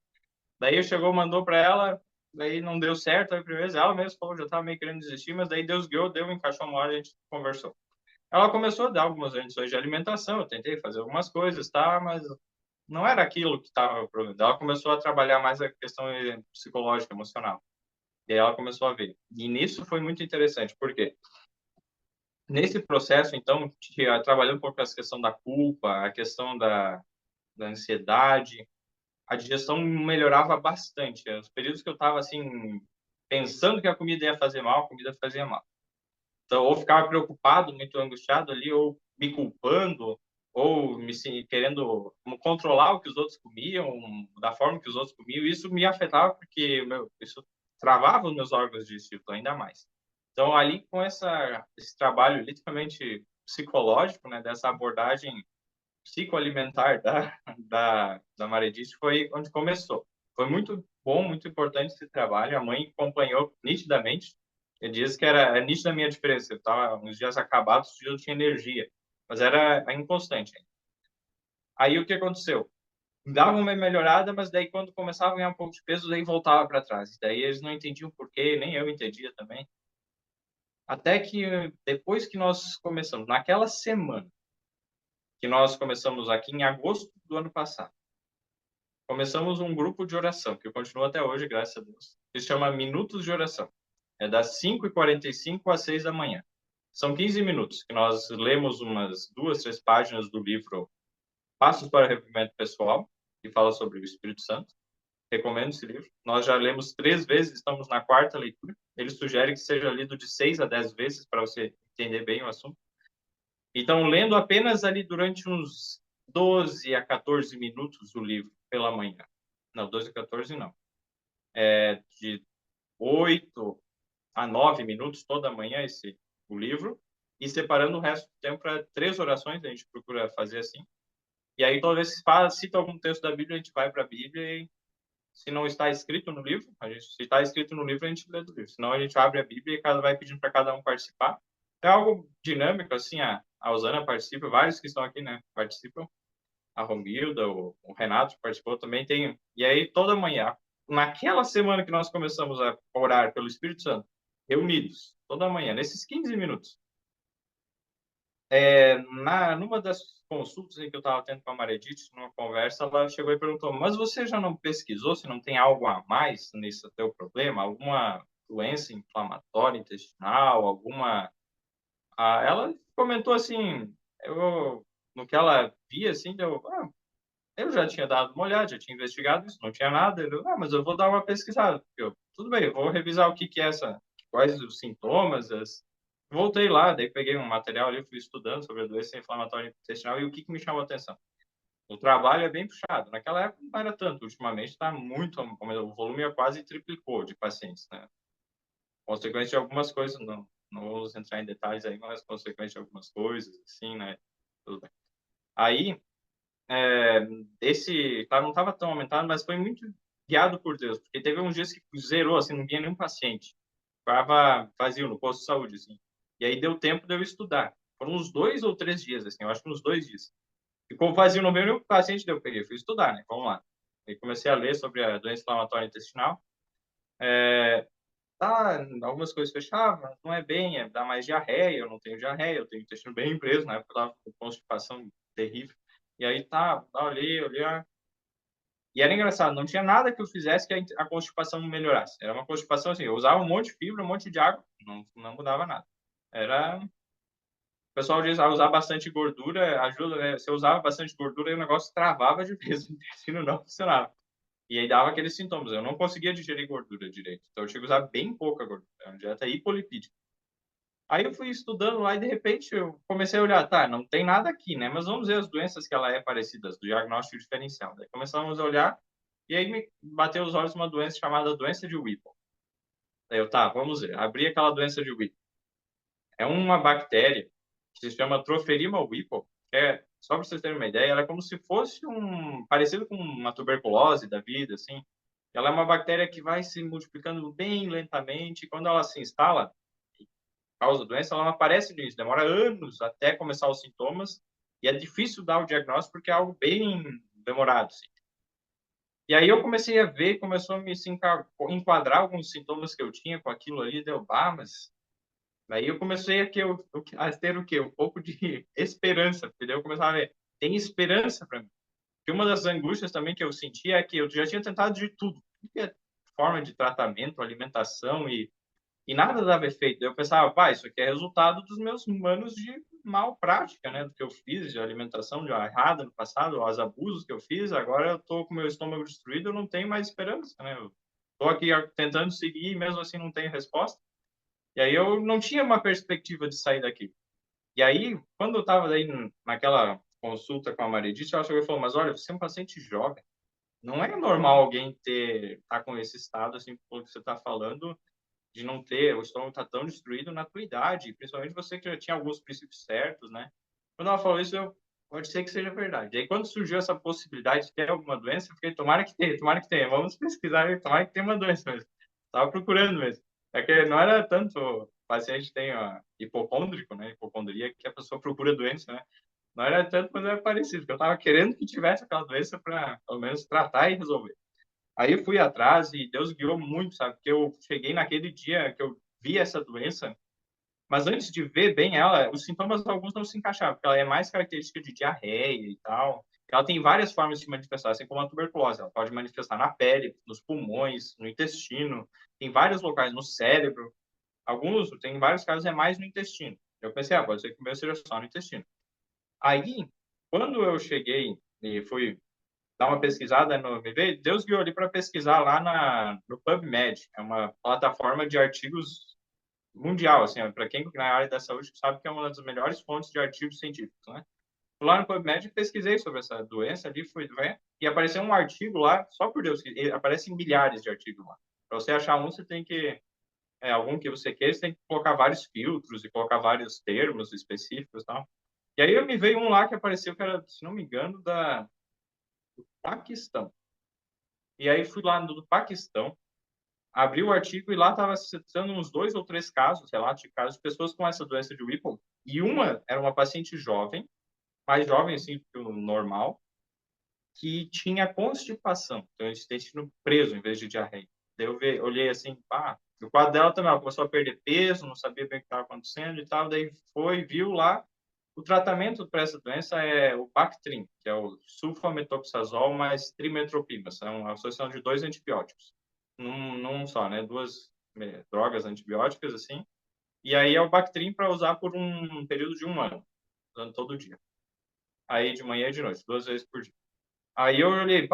Daí mandou para ela, daí não deu certo a primeira vez, ela mesma falou, já estava meio querendo desistir, mas daí Deus guiou, encaixou uma hora, a gente conversou. Ela começou a dar algumas orientações de alimentação, eu tentei fazer algumas coisas, tá, mas não era aquilo que estava problema. Ela começou a trabalhar mais a questão psicológica, emocional. E aí ela começou a ver. E nisso foi muito interessante, porque nesse processo, então, trabalhando um pouco com essa questão da culpa, a questão da ansiedade, a digestão melhorava bastante. Os períodos que eu estava assim pensando que a comida ia fazer mal, a comida fazia mal. Então, ou ficava preocupado, muito angustiado ali, ou me culpando, ou querendo controlar o que os outros comiam, da forma que os outros comiam. Isso me afetava porque isso travava os meus órgãos digestivos ainda mais. Então, ali com esse trabalho literalmente psicológico, né, dessa abordagem psicoalimentar da Maredite, foi onde começou. Foi muito bom, muito importante esse trabalho. A mãe acompanhou nitidamente. Ele disse que era nítida a minha diferença. Eu estava uns dias acabados, uns dias eu tinha energia, mas era inconstante. Aí o que aconteceu? Dava uma melhorada, mas daí quando começava a ganhar um pouco de peso, daí voltava para trás. Daí eles não entendiam por quê, nem eu entendia também. Até que depois que nós começamos, naquela semana que nós começamos aqui em agosto do ano passado, começamos um grupo de oração, que continua até hoje, graças a Deus, que se chama Minutos de Oração. É das 5h45 às 6 da manhã. São 15 minutos que nós lemos umas 2, 3 páginas do livro Passos para o Arrependimento Pessoal, que fala sobre o Espírito Santo. Recomendo esse livro. Nós já lemos 3 vezes, estamos na 4ª leitura. Ele sugere que seja lido de 6 a 10 vezes para você entender bem o assunto. Então, lendo apenas ali durante uns 12 a 14 minutos o livro pela manhã. Não, 12 a 14 não. De 8 a 9 minutos toda manhã o livro, e separando o resto do tempo para 3 orações, a gente procura fazer assim. E aí, toda vez que cita algum texto da Bíblia, a gente vai para a Bíblia e, se não está escrito no livro, se está escrito no livro, a gente lê do livro. Senão, a gente abre a Bíblia e vai pedindo para cada um participar. É algo dinâmico, assim, a Osana participa, vários que estão aqui, né, participam. A Romilda, o Renato participou também. E aí, toda manhã, naquela semana que nós começamos a orar pelo Espírito Santo, reunidos, toda manhã, nesses 15 minutos, numa das consultas que eu estava tendo com a Maredite, numa conversa, ela chegou e perguntou: mas você já não pesquisou se não tem algo a mais nesse teu problema? Alguma doença inflamatória intestinal? Ela comentou assim, no que ela via, assim, eu já tinha dado uma olhada, já tinha investigado isso, não tinha nada. Mas eu vou dar uma pesquisada. Tudo bem, eu vou revisar o que é quais os sintomas. Voltei lá, daí peguei um material ali, fui estudando sobre a doença inflamatória intestinal e o que me chamou a atenção. O trabalho é bem puxado. Naquela época não era tanto. Ultimamente está muito, o volume quase triplicou de pacientes, né? Consequência de algumas coisas, não vamos entrar em detalhes aí, mas consequência de algumas coisas, assim, né? Tudo bem. Aí, não estava tão aumentado, mas foi muito guiado por Deus, porque teve uns dias que zerou, assim, não vinha nenhum paciente. Ficava vazio no posto de saúde, assim. E aí deu tempo de eu estudar. Foram uns 2 ou 3 dias, assim, eu acho que uns 2 dias. Ficou vazio, não veio nenhum paciente, daí eu peguei, fui estudar, né? Vamos lá. E comecei a ler sobre a doença inflamatória intestinal. Algumas coisas fechavam, não é bem, dá mais diarreia, eu não tenho diarreia, eu tenho intestino bem preso, na época eu tava com constipação terrível. E aí olhei, e era engraçado, não tinha nada que eu fizesse que a constipação melhorasse. Era uma constipação assim, eu usava um monte de fibra, um monte de água, não mudava nada. O pessoal diz, usar bastante gordura ajuda, né? Se eu usava bastante gordura, o negócio travava de vez, o intestino não funcionava. E aí dava aqueles sintomas. Eu não conseguia digerir gordura direito. Então eu tinha que usar bem pouca gordura. É uma dieta hipolipídica. Aí eu fui estudando lá e de repente eu comecei a olhar, tá, não tem nada aqui, né? Mas vamos ver as doenças que ela é parecida, do diagnóstico diferencial. Daí começamos a olhar e aí me bateu os olhos uma doença chamada doença de Whipple. Daí vamos ver. Abri aquela doença de Whipple. É uma bactéria que se chama Tropheriма Whipple, que só para vocês terem uma ideia, ela é como se fosse parecido com uma tuberculose da vida, assim. Ela é uma bactéria que vai se multiplicando bem lentamente. Quando ela se instala e causa doença, ela não aparece no início, demora anos até começar os sintomas. E é difícil dar o diagnóstico porque é algo bem demorado, assim. E aí eu comecei a ver, começou a me enquadrar alguns sintomas que eu tinha com aquilo ali, deu, mas daí eu comecei a ter o quê? Um pouco de esperança, porque daí eu começava a ver, tem esperança para mim. Porque uma das angústias também que eu sentia é que eu já tinha tentado de tudo, forma de tratamento, alimentação e nada dava efeito. Daí eu pensava, isso aqui é resultado dos meus anos de mal prática, né? Do que eu fiz de alimentação de errada no passado, os abusos que eu fiz, agora eu tô com meu estômago destruído, eu não tenho mais esperança, né? Eu tô aqui tentando seguir e mesmo assim não tenho resposta. E aí eu não tinha uma perspectiva de sair daqui. E aí, quando eu estava daí naquela consulta com a Maridite, ela chegou e falou, mas olha, você é um paciente jovem. Não é normal alguém tá com esse estado, assim, pelo que você está falando, de não ter, o estômago tá tão destruído na tua idade, principalmente você que já tinha alguns princípios certos, né? Quando ela falou isso, pode ser que seja verdade. E aí, quando surgiu essa possibilidade de ter alguma doença, eu fiquei, tomara que tenha, vamos pesquisar, tomara que tenha uma doença mesmo. Tava procurando mesmo. É que não era tanto o paciente tem hipocôndrico, né? Hipocondria, que a pessoa procura doença, né? Não era tanto, mas era parecido, porque eu tava querendo que tivesse aquela doença para, pelo menos, tratar e resolver. Aí eu fui atrás e Deus guiou muito, sabe? Porque eu cheguei naquele dia que eu vi essa doença, mas antes de ver bem ela, os sintomas alguns não se encaixavam, porque ela é mais característica de diarreia e tal. Ela tem várias formas de se manifestar, assim como a tuberculose. Ela pode manifestar na pele, nos pulmões, no intestino, tem vários locais, no cérebro. Alguns, tem vários casos, é mais no intestino. Eu pensei, pode ser que o meu seja só no intestino. Aí, quando eu cheguei e fui dar uma pesquisada no MV, Deus guiou ali para pesquisar lá no PubMed, é uma plataforma de artigos mundial, assim, para quem na área da saúde sabe que é uma das melhores fontes de artigos científicos, né? Fui lá no PubMed e pesquisei sobre essa doença ali, fui ver, e apareceu um artigo lá, só por Deus, aparecem milhares de artigos lá. Para você achar um, você tem que, algum que você queira, você tem que colocar vários filtros e colocar vários termos específicos e tal. E aí me veio um lá que apareceu, que era, se não me engano, do Paquistão. E aí fui lá do Paquistão, abri o artigo e lá estava citando uns 2 ou 3 casos, relatos de casos de pessoas com essa doença de Whipple. E uma era uma paciente jovem, mais jovem assim que o normal, que tinha constipação, então intestino preso em vez de diarreia. Daí eu olhei assim, o quadro dela também, ela começou a perder peso, não sabia bem o que estava acontecendo e tal, daí viu lá, o tratamento para essa doença é o Bactrim, que é o sulfamethoxazol mais trimetoprim, é uma associação de 2 antibióticos, num só, né, 2 drogas antibióticas, assim, e aí é o Bactrim para usar por um período de 1 ano, usando todo dia. Aí de manhã e de noite, 2 vezes por dia. Aí eu olhei,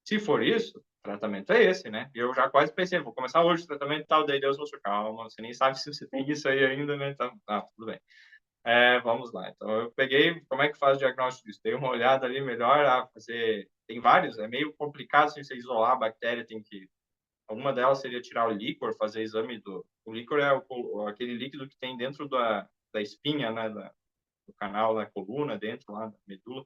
se for isso, o tratamento é esse, né? E eu já quase pensei, vou começar hoje o tratamento e tal, daí Deus mostrou, calma, você nem sabe se você tem isso aí ainda, né? Tá, tudo bem. Vamos lá. Então, eu peguei, como é que faz o diagnóstico disso? Dei uma olhada ali melhor, tem vários, é meio complicado assim, você isolar a bactéria, alguma delas seria tirar o líquor, fazer exame o líquor é aquele líquido que tem dentro da espinha, né, do canal, da coluna, dentro lá, da medula.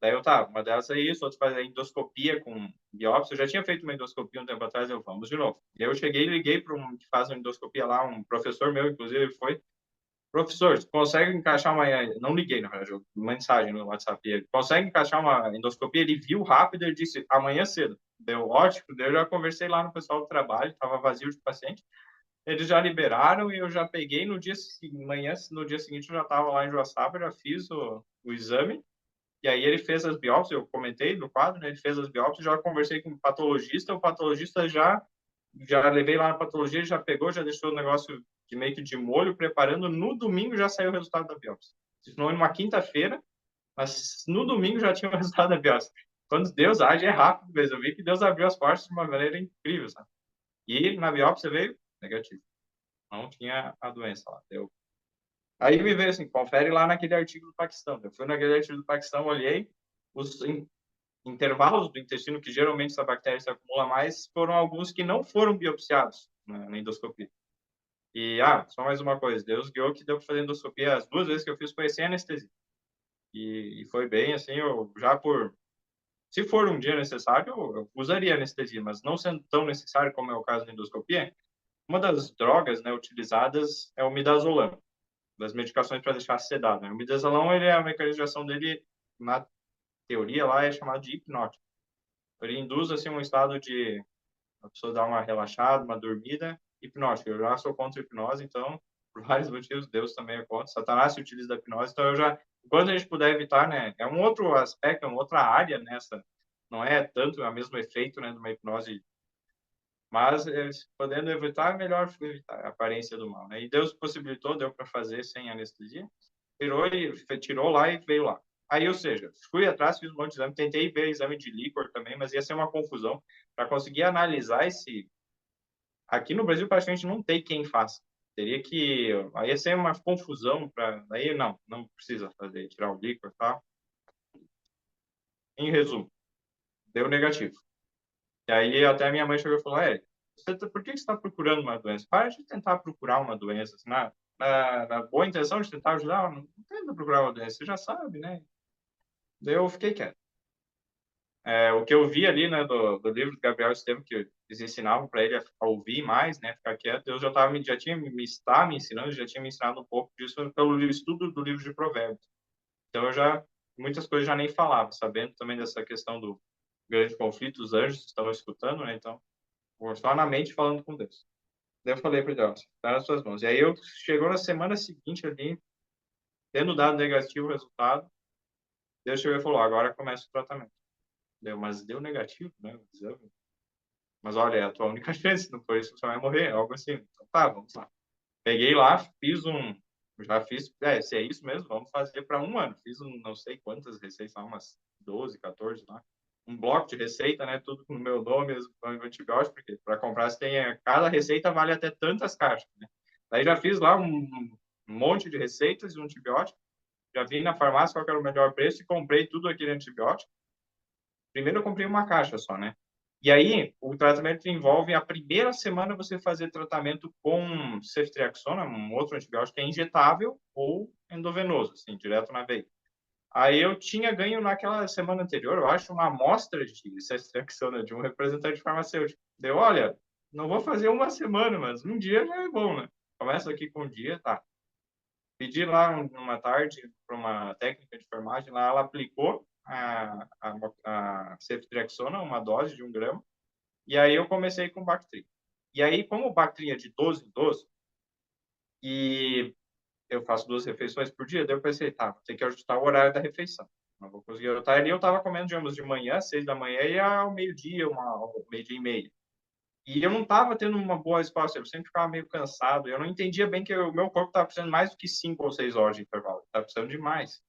Daí uma delas é isso, outra faz a endoscopia com biópsia. Eu já tinha feito uma endoscopia um tempo atrás, vamos de novo. E eu cheguei e liguei para um que faz uma endoscopia lá, um professor meu, inclusive, foi: professor, você consegue encaixar uma... Não liguei, na verdade, uma mensagem no WhatsApp. Ele consegue encaixar uma endoscopia? Ele viu rápido, ele disse, amanhã cedo. Deu ótimo, daí eu já conversei lá no pessoal do trabalho, estava vazio de paciente. Eles já liberaram e eu já peguei no dia seguinte eu já estava lá em Joaçaba, já fiz o exame. E aí ele fez as biópsias, eu comentei no quadro, né? Ele fez as biópsias, já conversei com o patologista já levei lá na patologia, já pegou, já deixou o negócio meio que de molho, preparando. No domingo já saiu o resultado da biópsia. Isso não é numa quinta-feira, mas no domingo já tinha o resultado da biópsia. Quando Deus age, é rápido mesmo. Eu vi que Deus abriu as portas de uma maneira incrível, sabe? E na biópsia veio negativo. Não tinha a doença lá. Aí me veio assim, confere lá naquele artigo do Paquistão. Eu fui naquele artigo do Paquistão, olhei os intervalos do intestino que geralmente essa bactéria se acumula mais, foram alguns que não foram biopsiados na endoscopia. E, só mais uma coisa, Deus guiou que deu para fazer endoscopia as 2 vezes que eu fiz foi sem anestesia. E foi bem, assim, se for um dia necessário, eu usaria anestesia, mas não sendo tão necessário como é o caso da endoscopia, uma das drogas, né, utilizadas é o midazolam, das medicações para deixar sedado. Né? O midazolam, a mecanização dele, na teoria lá, é chamado de hipnótico. Ele induz, assim, um estado de a pessoa dar uma relaxada, uma dormida, hipnótica. Eu já sou contra a hipnose, então, por vários motivos, Deus também é contra. Satanás se utiliza da hipnose, então quando a gente puder evitar, né, é um outro aspecto, é uma outra área nessa, não é tanto o mesmo efeito, né, de uma hipnose, mas podendo evitar, é melhor evitar a aparência do mal, né? E Deus possibilitou, deu para fazer sem anestesia, tirou lá e veio lá. Aí, ou seja, fui atrás, fiz um monte de exame, tentei ver exame de líquor também, mas ia ser uma confusão para conseguir analisar esse. Aqui no Brasil, praticamente não tem quem faça. Teria que. Aí ia ser uma confusão para. Aí não precisa fazer, tirar o líquor e tal. Em resumo, deu negativo. E aí até minha mãe chegou e falou: por que você está procurando uma doença? Para de tentar procurar uma doença. Assim, na boa intenção de tentar ajudar, não tenta procurar uma doença, você já sabe, né? Daí eu fiquei quieto. O que eu vi ali, né, do livro do Gabriel Estevam, que eles ensinavam para ele a ouvir mais, né, ficar quieto, eu já tinha me ensinando, já tinha me ensinado um pouco disso pelo estudo do livro de Provérbios. Então muitas coisas já nem falava, sabendo também dessa questão do grande conflito, os anjos estavam escutando, né, então, só na mente falando com Deus. Daí eu falei para Deus, está nas suas mãos. E aí chegou na semana seguinte ali, tendo dado negativo o resultado, Deus chegou e falou: agora começa o tratamento. Mas deu negativo, né, o exame. Mas olha, é a tua única chance, não foi isso, você vai morrer, algo assim. Então tá, vamos lá. Peguei lá, já fiz, se é isso mesmo, vamos fazer para um ano. Fiz não sei quantas receitas, umas 12, 14 lá. Um bloco de receita, né, tudo com o meu nome, antibiótico, porque para comprar cada receita vale até tantas caixas, né? Daí já fiz lá um monte de receitas de um antibiótico, já vi na farmácia qual era o melhor preço e comprei tudo aquele antibiótico. Primeiro eu comprei uma caixa só, né? E aí, o tratamento envolve a primeira semana você fazer tratamento com ceftriaxona, um outro antibiótico que é injetável ou endovenoso, assim, direto na veia. Aí eu tinha ganho naquela semana anterior, eu acho, uma amostra de ceftriaxona de um representante farmacêutico. Deu, olha, não vou fazer uma semana, mas um dia já é bom, né? Começa aqui com um dia, tá. Pedi lá uma tarde para uma técnica de enfermagem, lá ela aplicou a ceftriaxona, uma dose de 1 grama, e aí eu comecei com Bactrim. E aí, como o Bactrim é de 12 em 12, e eu faço 2 refeições por dia, daí eu pensei, tá, vou ter que ajustar o horário da refeição. Não vou conseguir ajustar. Ali eu estava comendo, digamos, de manhã, 6 da manhã, e ao meio-dia, meio-dia e meia. E eu não estava tendo uma boa resposta, eu sempre ficava meio cansado, eu não entendia bem que o meu corpo estava precisando mais do que 5 ou 6 horas de intervalo, estava precisando de mais.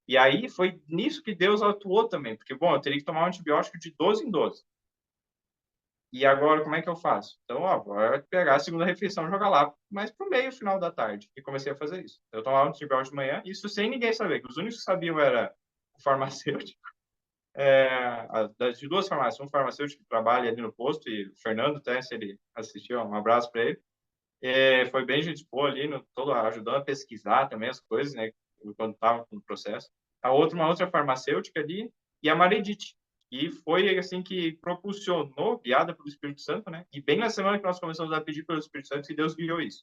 E aí foi nisso que Deus atuou também, porque, bom, eu teria que tomar um antibiótico de 12 em 12. E agora, como é que eu faço? Então, ó, vou pegar a segunda refeição e jogar lá, mas pro meio, final da tarde. E comecei a fazer isso. Eu tomava antibiótico de manhã, isso sem ninguém saber, que os únicos que sabiam era o farmacêutico, das duas farmácias, um farmacêutico que trabalha ali no posto, e o Fernando, até, se ele assistiu, um abraço para ele. Foi bem gente boa ali, todo, ajudando a pesquisar também as coisas, né, quando estava no processo. Uma outra farmacêutica ali, e a Maredite. E foi assim que propulsionou, guiada pelo Espírito Santo, né? E bem na semana que nós começamos a pedir pelo Espírito Santo, que Deus guiou isso.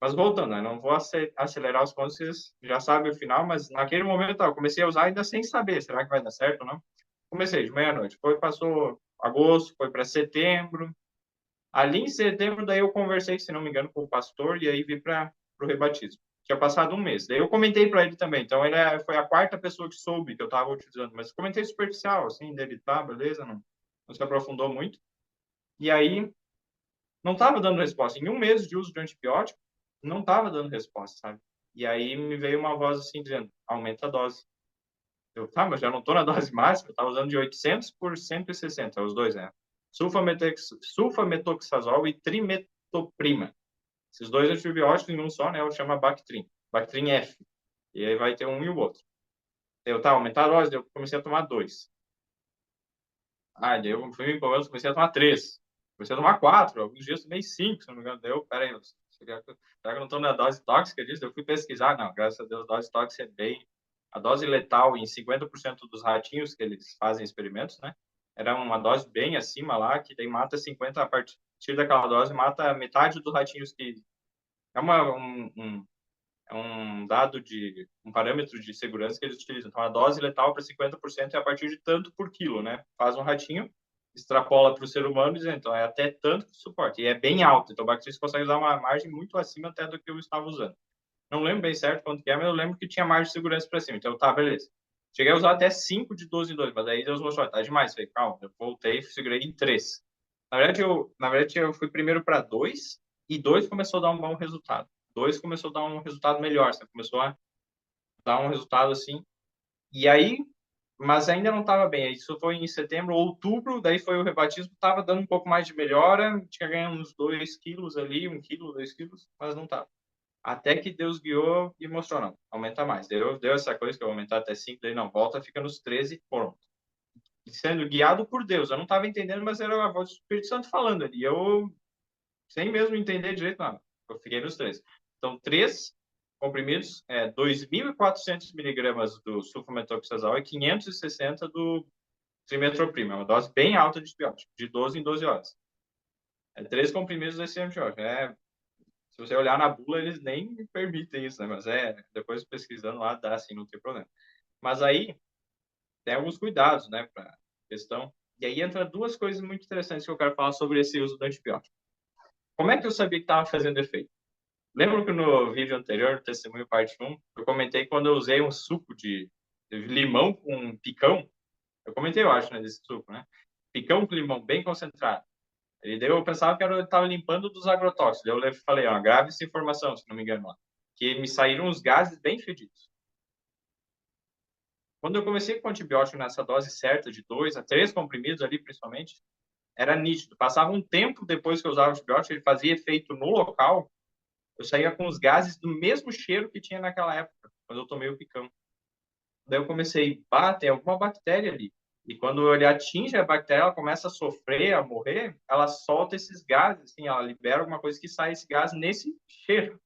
Mas voltando, né? Não vou acelerar os pontos, vocês já sabem o final, mas naquele momento eu comecei a usar ainda sem saber, será que vai dar certo ou não? Comecei de meia-noite, passou agosto, foi para setembro. Ali em setembro, daí eu conversei, se não me engano, com o pastor e aí vi para o rebatismo. Tinha passado um mês. Daí eu comentei para ele também. Então ele foi a quarta pessoa que soube que eu estava utilizando, mas comentei superficial, assim, dele, tá, beleza, não se aprofundou muito. E aí não estava dando resposta. Em um mês de uso de antibiótico, não estava dando resposta, sabe? E aí me veio uma voz assim dizendo, aumenta a dose. Eu, tá, mas já não estou na dose máxima, eu estava usando de 800 por 160, os dois, né? Sulfametoxazol e trimetoprima. Esses dois antibióticos em um só, né? Eu chamo Bactrim. Bactrim F. E aí vai ter um e o outro. Eu, tá, aumentar a dose, eu comecei a tomar 2. Daí eu fui me empolgando, comecei a tomar 3. Comecei a tomar 4. Alguns dias tomei 5, se não me engano. Daí eu, peraí, será que eu não estou na dose tóxica disso? Eu fui pesquisar. Não, graças a Deus, a dose tóxica é bem... A dose letal em 50% dos ratinhos que eles fazem experimentos, né? Era uma dose bem acima lá, que daí mata 50, a partir daquela dose, mata metade dos ratinhos que... É um dado um parâmetro de segurança que eles utilizam. Então, a dose letal para 50% é a partir de tanto por quilo, né? Faz um ratinho, extrapola para o ser humano e diz, então, é até tanto que suporte. E é bem alto. Então, o Bactrim consegue usar uma margem muito acima até do que eu estava usando. Não lembro bem certo quanto que é, mas eu lembro que tinha margem de segurança para cima. Então, tá, beleza. Cheguei a usar até 5 de 12 em 2, mas aí Deus mostrou, tá demais. Falei, calma, eu voltei e segurei em 3. Na verdade, eu fui primeiro para 2 e 2 começou a dar um bom resultado. 2 começou a dar um resultado melhor, sabe? Começou a dar um resultado assim. E aí, mas ainda não estava bem. Isso foi em setembro, outubro, daí foi o rebatismo, estava dando um pouco mais de melhora, tinha ganho uns 2 quilos ali, 1 quilo, 2 quilos, mas não estava. Até que Deus guiou e mostrou, não, aumenta mais. Deu essa coisa que eu vou aumentar até 5, daí não, volta, fica nos 13, pronto. Sendo guiado por Deus. Eu não estava entendendo, mas era a voz do Espírito Santo falando ali. Eu, sem mesmo entender direito nada, eu fiquei nos 13. Então, 3 comprimidos, 2.400 miligramas do sulfametoxazol e 560 do trimetroprima. É uma dose bem alta de antibiótico, de 12 em 12 horas. 3 comprimidos desse antibiótico. Se você olhar na bula, eles nem permitem isso, né? Mas depois pesquisando lá, dá assim, não tem problema. Mas aí, tem alguns cuidados, né, para questão. E aí entra duas coisas muito interessantes que eu quero falar sobre esse uso do antibiótico. Como é que eu sabia que estava fazendo efeito? Lembro que no vídeo anterior, Testemunho Parte 1, eu comentei quando eu usei um suco de limão com picão. Eu comentei, eu acho, né, desse suco, né? Picão com limão bem concentrado. Eu pensava que eu estava limpando dos agrotóxicos. Eu falei, ó, grave essa informação, se não me engano lá. Que me saíram uns gases bem fedidos. Quando eu comecei com antibiótico nessa dose certa, de 2 a 3 comprimidos ali, principalmente, era nítido. Passava um tempo depois que eu usava o antibiótico, ele fazia efeito no local, eu saía com os gases do mesmo cheiro que tinha naquela época, quando eu tomei o picão. Daí eu comecei, tem alguma bactéria ali. E quando ele atinge a bactéria, ela começa a sofrer, a morrer, ela solta esses gases, assim, ela libera alguma coisa que sai esse gás nesse cheiro.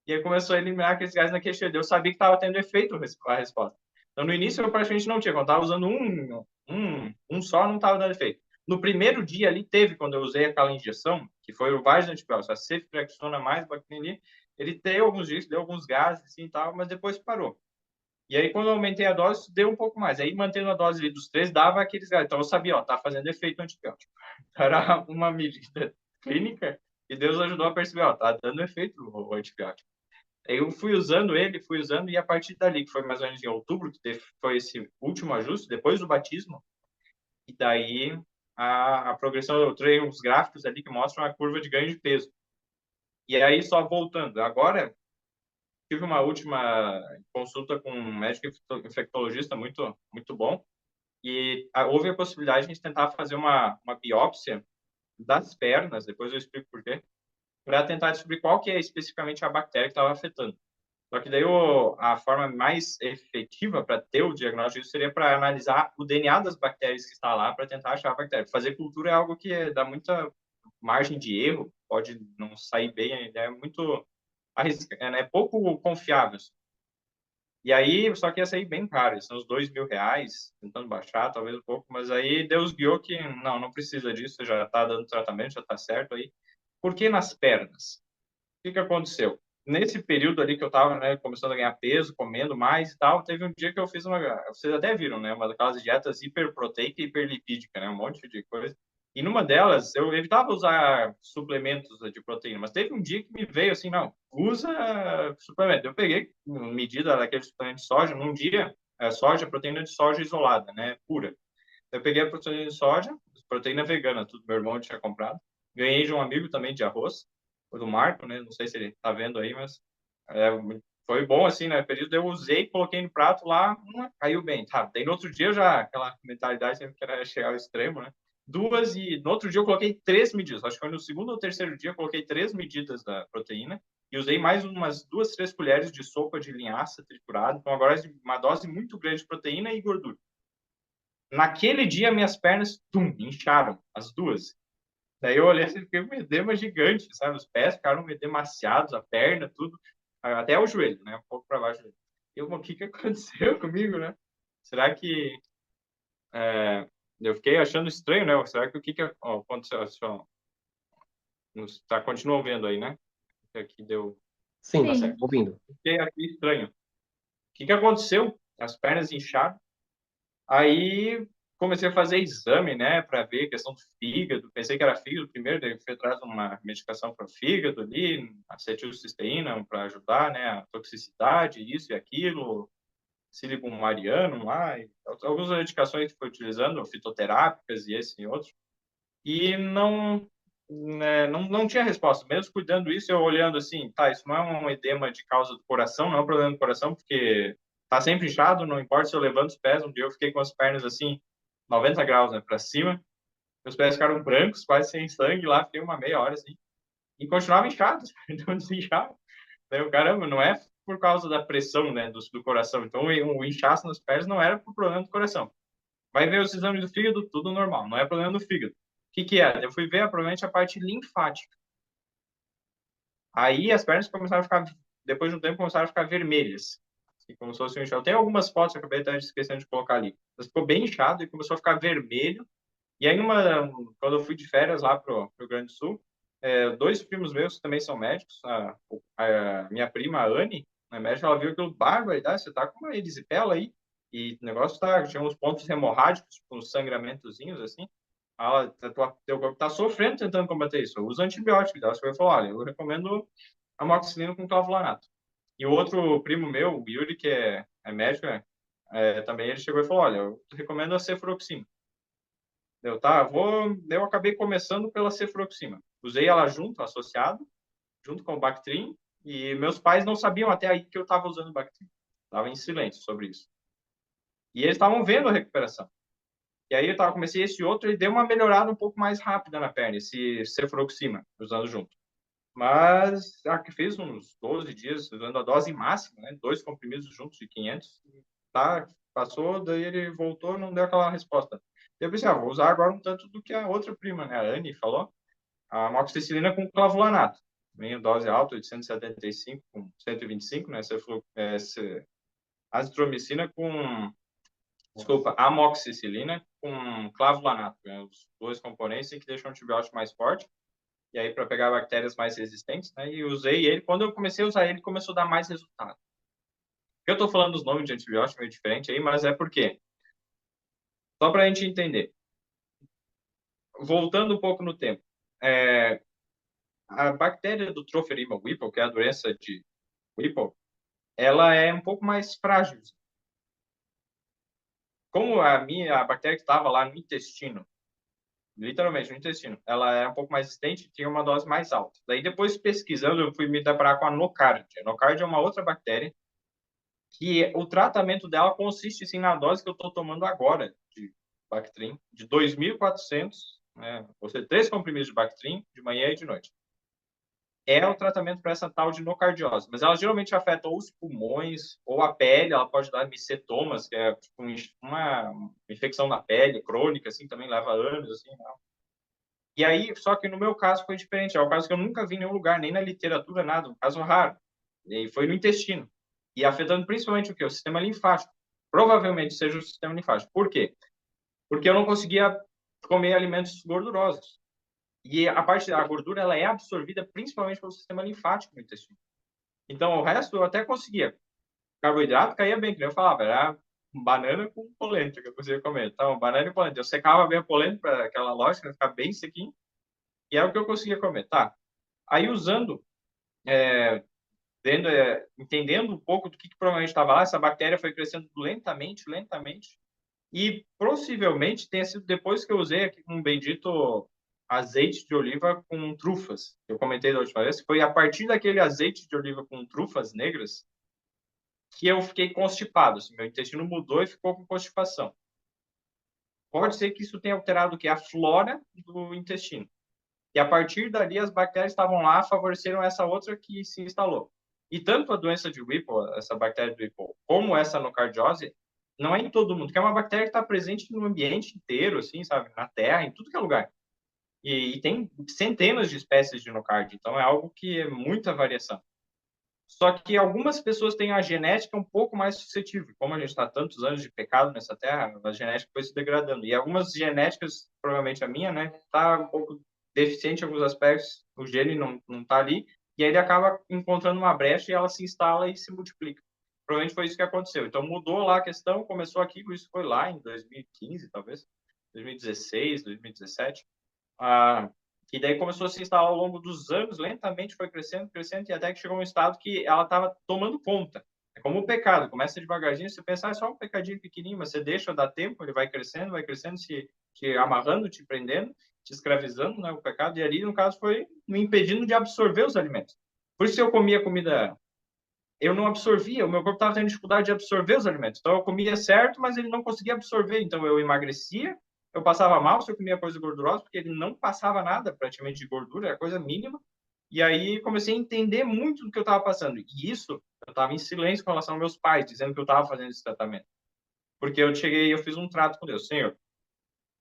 E aí começou a eliminar aqueles gases naquele cheiro. Eu sabia que estava tendo efeito a resposta. Então, no início, eu praticamente não tinha. Quando estava usando um só, não estava dando efeito. No primeiro dia ali, teve, quando eu usei aquela injeção, que foi o vários antibióticos, a ceftriaxona mais bacterina, ele deu alguns dias, deu alguns gases assim, e tal, mas depois parou. E aí, quando eu aumentei a dose, deu um pouco mais. Aí, mantendo a dose ali dos 3, dava aqueles gases. Então, eu sabia, ó, tá fazendo efeito antibiótico. Era uma medida clínica e Deus ajudou a perceber, ó, tá dando efeito o antibiótico. Eu fui usando, e a partir dali, que foi mais ou menos em outubro, que foi esse último ajuste, depois do batismo, e daí a progressão, eu trouxe uns gráficos ali que mostram a curva de ganho de peso. E aí, só voltando, agora, tive uma última consulta com um médico infectologista muito, muito bom, e houve a possibilidade de a gente tentar fazer uma biópsia das pernas, depois eu explico por quê, para tentar descobrir qual que é especificamente a bactéria que estava afetando. Só que daí a forma mais efetiva para ter o diagnóstico disso seria para analisar o DNA das bactérias que está lá para tentar achar a bactéria. Fazer cultura é algo que dá muita margem de erro, pode não sair bem, é muito é pouco confiável. E aí, só que ia sair bem caro, são uns R$ 2.000, tentando baixar, talvez um pouco, mas aí Deus guiou que não precisa disso, já está dando tratamento, já está certo aí. Por que nas pernas? O que aconteceu? Nesse período ali que eu estava, né, começando a ganhar peso, comendo mais e tal, teve um dia que eu fiz vocês até viram, né, uma daquelas dietas hiperproteica e hiperlipídica, né, um monte de coisa. E numa delas, eu evitava usar suplementos de proteína, mas teve um dia que me veio assim, não, usa suplemento. Eu peguei uma medida daquele suplemento de soja, num dia, soja, proteína de soja isolada, né, pura. Eu peguei a proteína de soja, proteína vegana, tudo meu irmão tinha comprado. Ganhei de um amigo também de arroz, o do Marco, né? Não sei se ele tá vendo aí, mas é, foi bom assim, né? Período eu usei, coloquei no prato lá, caiu bem. Tá, daí no outro dia já, aquela mentalidade sempre que era chegar ao extremo, né? Duas e no outro dia eu coloquei 3 medidas. Acho que foi no segundo ou terceiro dia eu coloquei 3 medidas da proteína e usei mais umas 2, 3 colheres de sopa de linhaça triturada. Então agora é uma dose muito grande de proteína e gordura. Naquele dia, minhas pernas, incharam, as duas. Daí eu olhei assim, fiquei um edema gigante, sabe? Os pés ficaram edemaciados, a perna, tudo, até o joelho, né? Um pouco para baixo. Eu, o que aconteceu comigo, né? Será que... eu fiquei achando estranho, né? Será que aconteceu? Tá, continua vendo aí, né? Aqui deu... Sim, Tá Sim. certo. ouvindo. Fiquei aqui estranho. O que aconteceu? As pernas incharam. Aí comecei a fazer exame, né, para ver questão do fígado. Pensei que era fígado primeiro, daí fui atrás de uma medicação para o fígado ali, acetilcisteína para ajudar, né, a toxicidade, isso e aquilo, sílico mariano lá, e algumas medicações que fui utilizando, fitoterápicas e esse e outro. E não, né, não tinha resposta. Mesmo cuidando isso, eu olhando assim, tá, isso não é um edema de causa do coração, não é um problema do coração, porque tá sempre inchado, não importa se eu levanto os pés. Um dia eu fiquei com as pernas assim, 90 graus, né, para cima. Meus pés ficaram brancos, quase sem sangue lá, fiquei uma meia hora assim. E continuava inchado, então desinchava. Daí eu, caramba, não é por causa da pressão, né, do coração. Então o inchaço nas pernas não era por problema do coração. Vai ver os exames do fígado, tudo normal, não é problema do fígado. O que é? Eu fui ver, provavelmente, a parte linfática. Aí as pernas começaram a ficar, depois de um tempo, começaram a ficar vermelhas. Assim, como se fosse um inchado. Tem algumas fotos, eu acabei até esquecendo de colocar ali. Mas ficou bem inchado e começou a ficar vermelho. E aí, quando eu fui de férias lá pro Rio Grande do Sul, 2 primos meus que também são médicos, a minha prima, a Anne, a médica, ela viu aquilo, barbaridade, você tá com uma erisipela aí, e o negócio tinha uns pontos hemorrágicos, tipo, uns sangramentozinhos, assim. Teu corpo tá sofrendo tentando combater isso, usa antibiótico. Ela chegou e falou, olha, eu recomendo amoxicilina com clavulanato. E o outro primo meu, o Yuri, que é médico, também ele chegou e falou, olha, eu recomendo a cefuroxima. Eu acabei começando pela cefuroxima. Usei ela junto, associado, junto com o Bactrim, e meus pais não sabiam até aí que eu estava usando o Bactrim. Estava em silêncio sobre isso. E eles estavam vendo a recuperação. E aí comecei esse outro e deu uma melhorada um pouco mais rápida na perna, esse cefuroxima, usando junto. Mas que fez uns 12 dias usando a dose máxima, né? 2 comprimidos juntos de 500. Tá, passou, daí ele voltou, não deu aquela resposta. Eu pensei, vou usar agora um tanto do que a outra prima, né, a Anne, falou. A amoxicilina com clavulanato. Também dose alta, 875 com 125, né? Azitromicina com... Desculpa, amoxicilina com clavulanato. Né, os dois componentes que deixam o antibiótico mais forte. E aí, para pegar bactérias mais resistentes, né? E usei ele. Quando eu comecei a usar ele, começou a dar mais resultado. Eu estou falando os nomes de antibiótico meio diferente aí, mas é porque... Só para a gente entender. Voltando um pouco no tempo. A bactéria do Tropheriма Whipple, que é a doença de Whipple, ela é um pouco mais frágil. Como a bactéria que estava lá no intestino, literalmente no intestino, ela é um pouco mais resistente, tinha uma dose mais alta. Daí, depois pesquisando, eu fui me deparar com a nocardia. A nocardia é uma outra bactéria que o tratamento dela consiste, sim, na dose que eu estou tomando agora de Bactrim, de 2.400 né? Ou seja, 3 comprimidos de Bactrim de manhã e de noite. É o tratamento para essa tal de nocardiose, mas ela geralmente afeta ou os pulmões ou a pele, ela pode dar micetomas, que é tipo uma infecção na pele crônica, assim, também leva anos, assim, né? E aí, só que no meu caso foi diferente, é um caso que eu nunca vi em nenhum lugar, nem na literatura, nada, um caso raro, e foi no intestino, e afetando principalmente o quê? O sistema linfático, provavelmente seja o sistema linfático. Por quê? Porque eu não conseguia comer alimentos gordurosos. E a parte da gordura, ela é absorvida principalmente pelo sistema linfático no intestino. Então, o resto eu até conseguia. Carboidrato caía bem, que nem eu falava, era banana com polenta que eu conseguia comer. Então, banana e polenta. Eu secava bem a polenta para aquela lógica, ficar bem sequinho, e é o que eu conseguia comer. Tá. Aí, usando, entendendo um pouco do que provavelmente estava lá, essa bactéria foi crescendo lentamente, lentamente, e possivelmente tenha sido depois que eu usei aqui um bendito azeite de oliva com trufas. Eu comentei da última vez, foi a partir daquele azeite de oliva com trufas negras que eu fiquei constipado. Assim, meu intestino mudou e ficou com constipação. Pode ser que isso tenha alterado o que? A flora do intestino. E a partir dali, as bactérias estavam lá, favoreceram essa outra que se instalou. E tanto a doença de Whipple, essa bactéria do Whipple, como essa nocardiose, não é em todo mundo, que é uma bactéria que está presente no ambiente inteiro, assim, sabe? Na Terra, em tudo que é lugar. E tem centenas de espécies de nocardia, então é algo que é muita variação. Só que algumas pessoas têm a genética um pouco mais suscetível. Como a gente está tantos anos de pecado nessa terra, a genética foi se degradando. E algumas genéticas, provavelmente a minha, né, está um pouco deficiente em alguns aspectos, o gene não está ali, e aí ele acaba encontrando uma brecha e ela se instala e se multiplica. Provavelmente foi isso que aconteceu. Então mudou lá a questão, começou aqui, isso foi lá em 2015, talvez, 2016, 2017. E daí começou a se instalar ao longo dos anos, lentamente foi crescendo, crescendo, e até que chegou um estado que ela estava tomando conta. É como o pecado, começa devagarzinho, você pensa, é só um pecadinho pequenininho, mas você deixa dar tempo, ele vai crescendo, te amarrando, te prendendo, te escravizando, né, o pecado, e ali, no caso, foi me impedindo de absorver os alimentos. Por isso eu comia comida, eu não absorvia, o meu corpo estava tendo dificuldade de absorver os alimentos. Então eu comia certo, mas ele não conseguia absorver, então eu emagrecia, eu passava mal se eu comia coisa gordurosa, porque ele não passava nada praticamente de gordura, era coisa mínima. E aí comecei a entender muito do que eu estava passando. E isso, eu estava em silêncio com relação aos meus pais, dizendo que eu estava fazendo esse tratamento. Porque eu cheguei, eu fiz um trato com Deus. Senhor,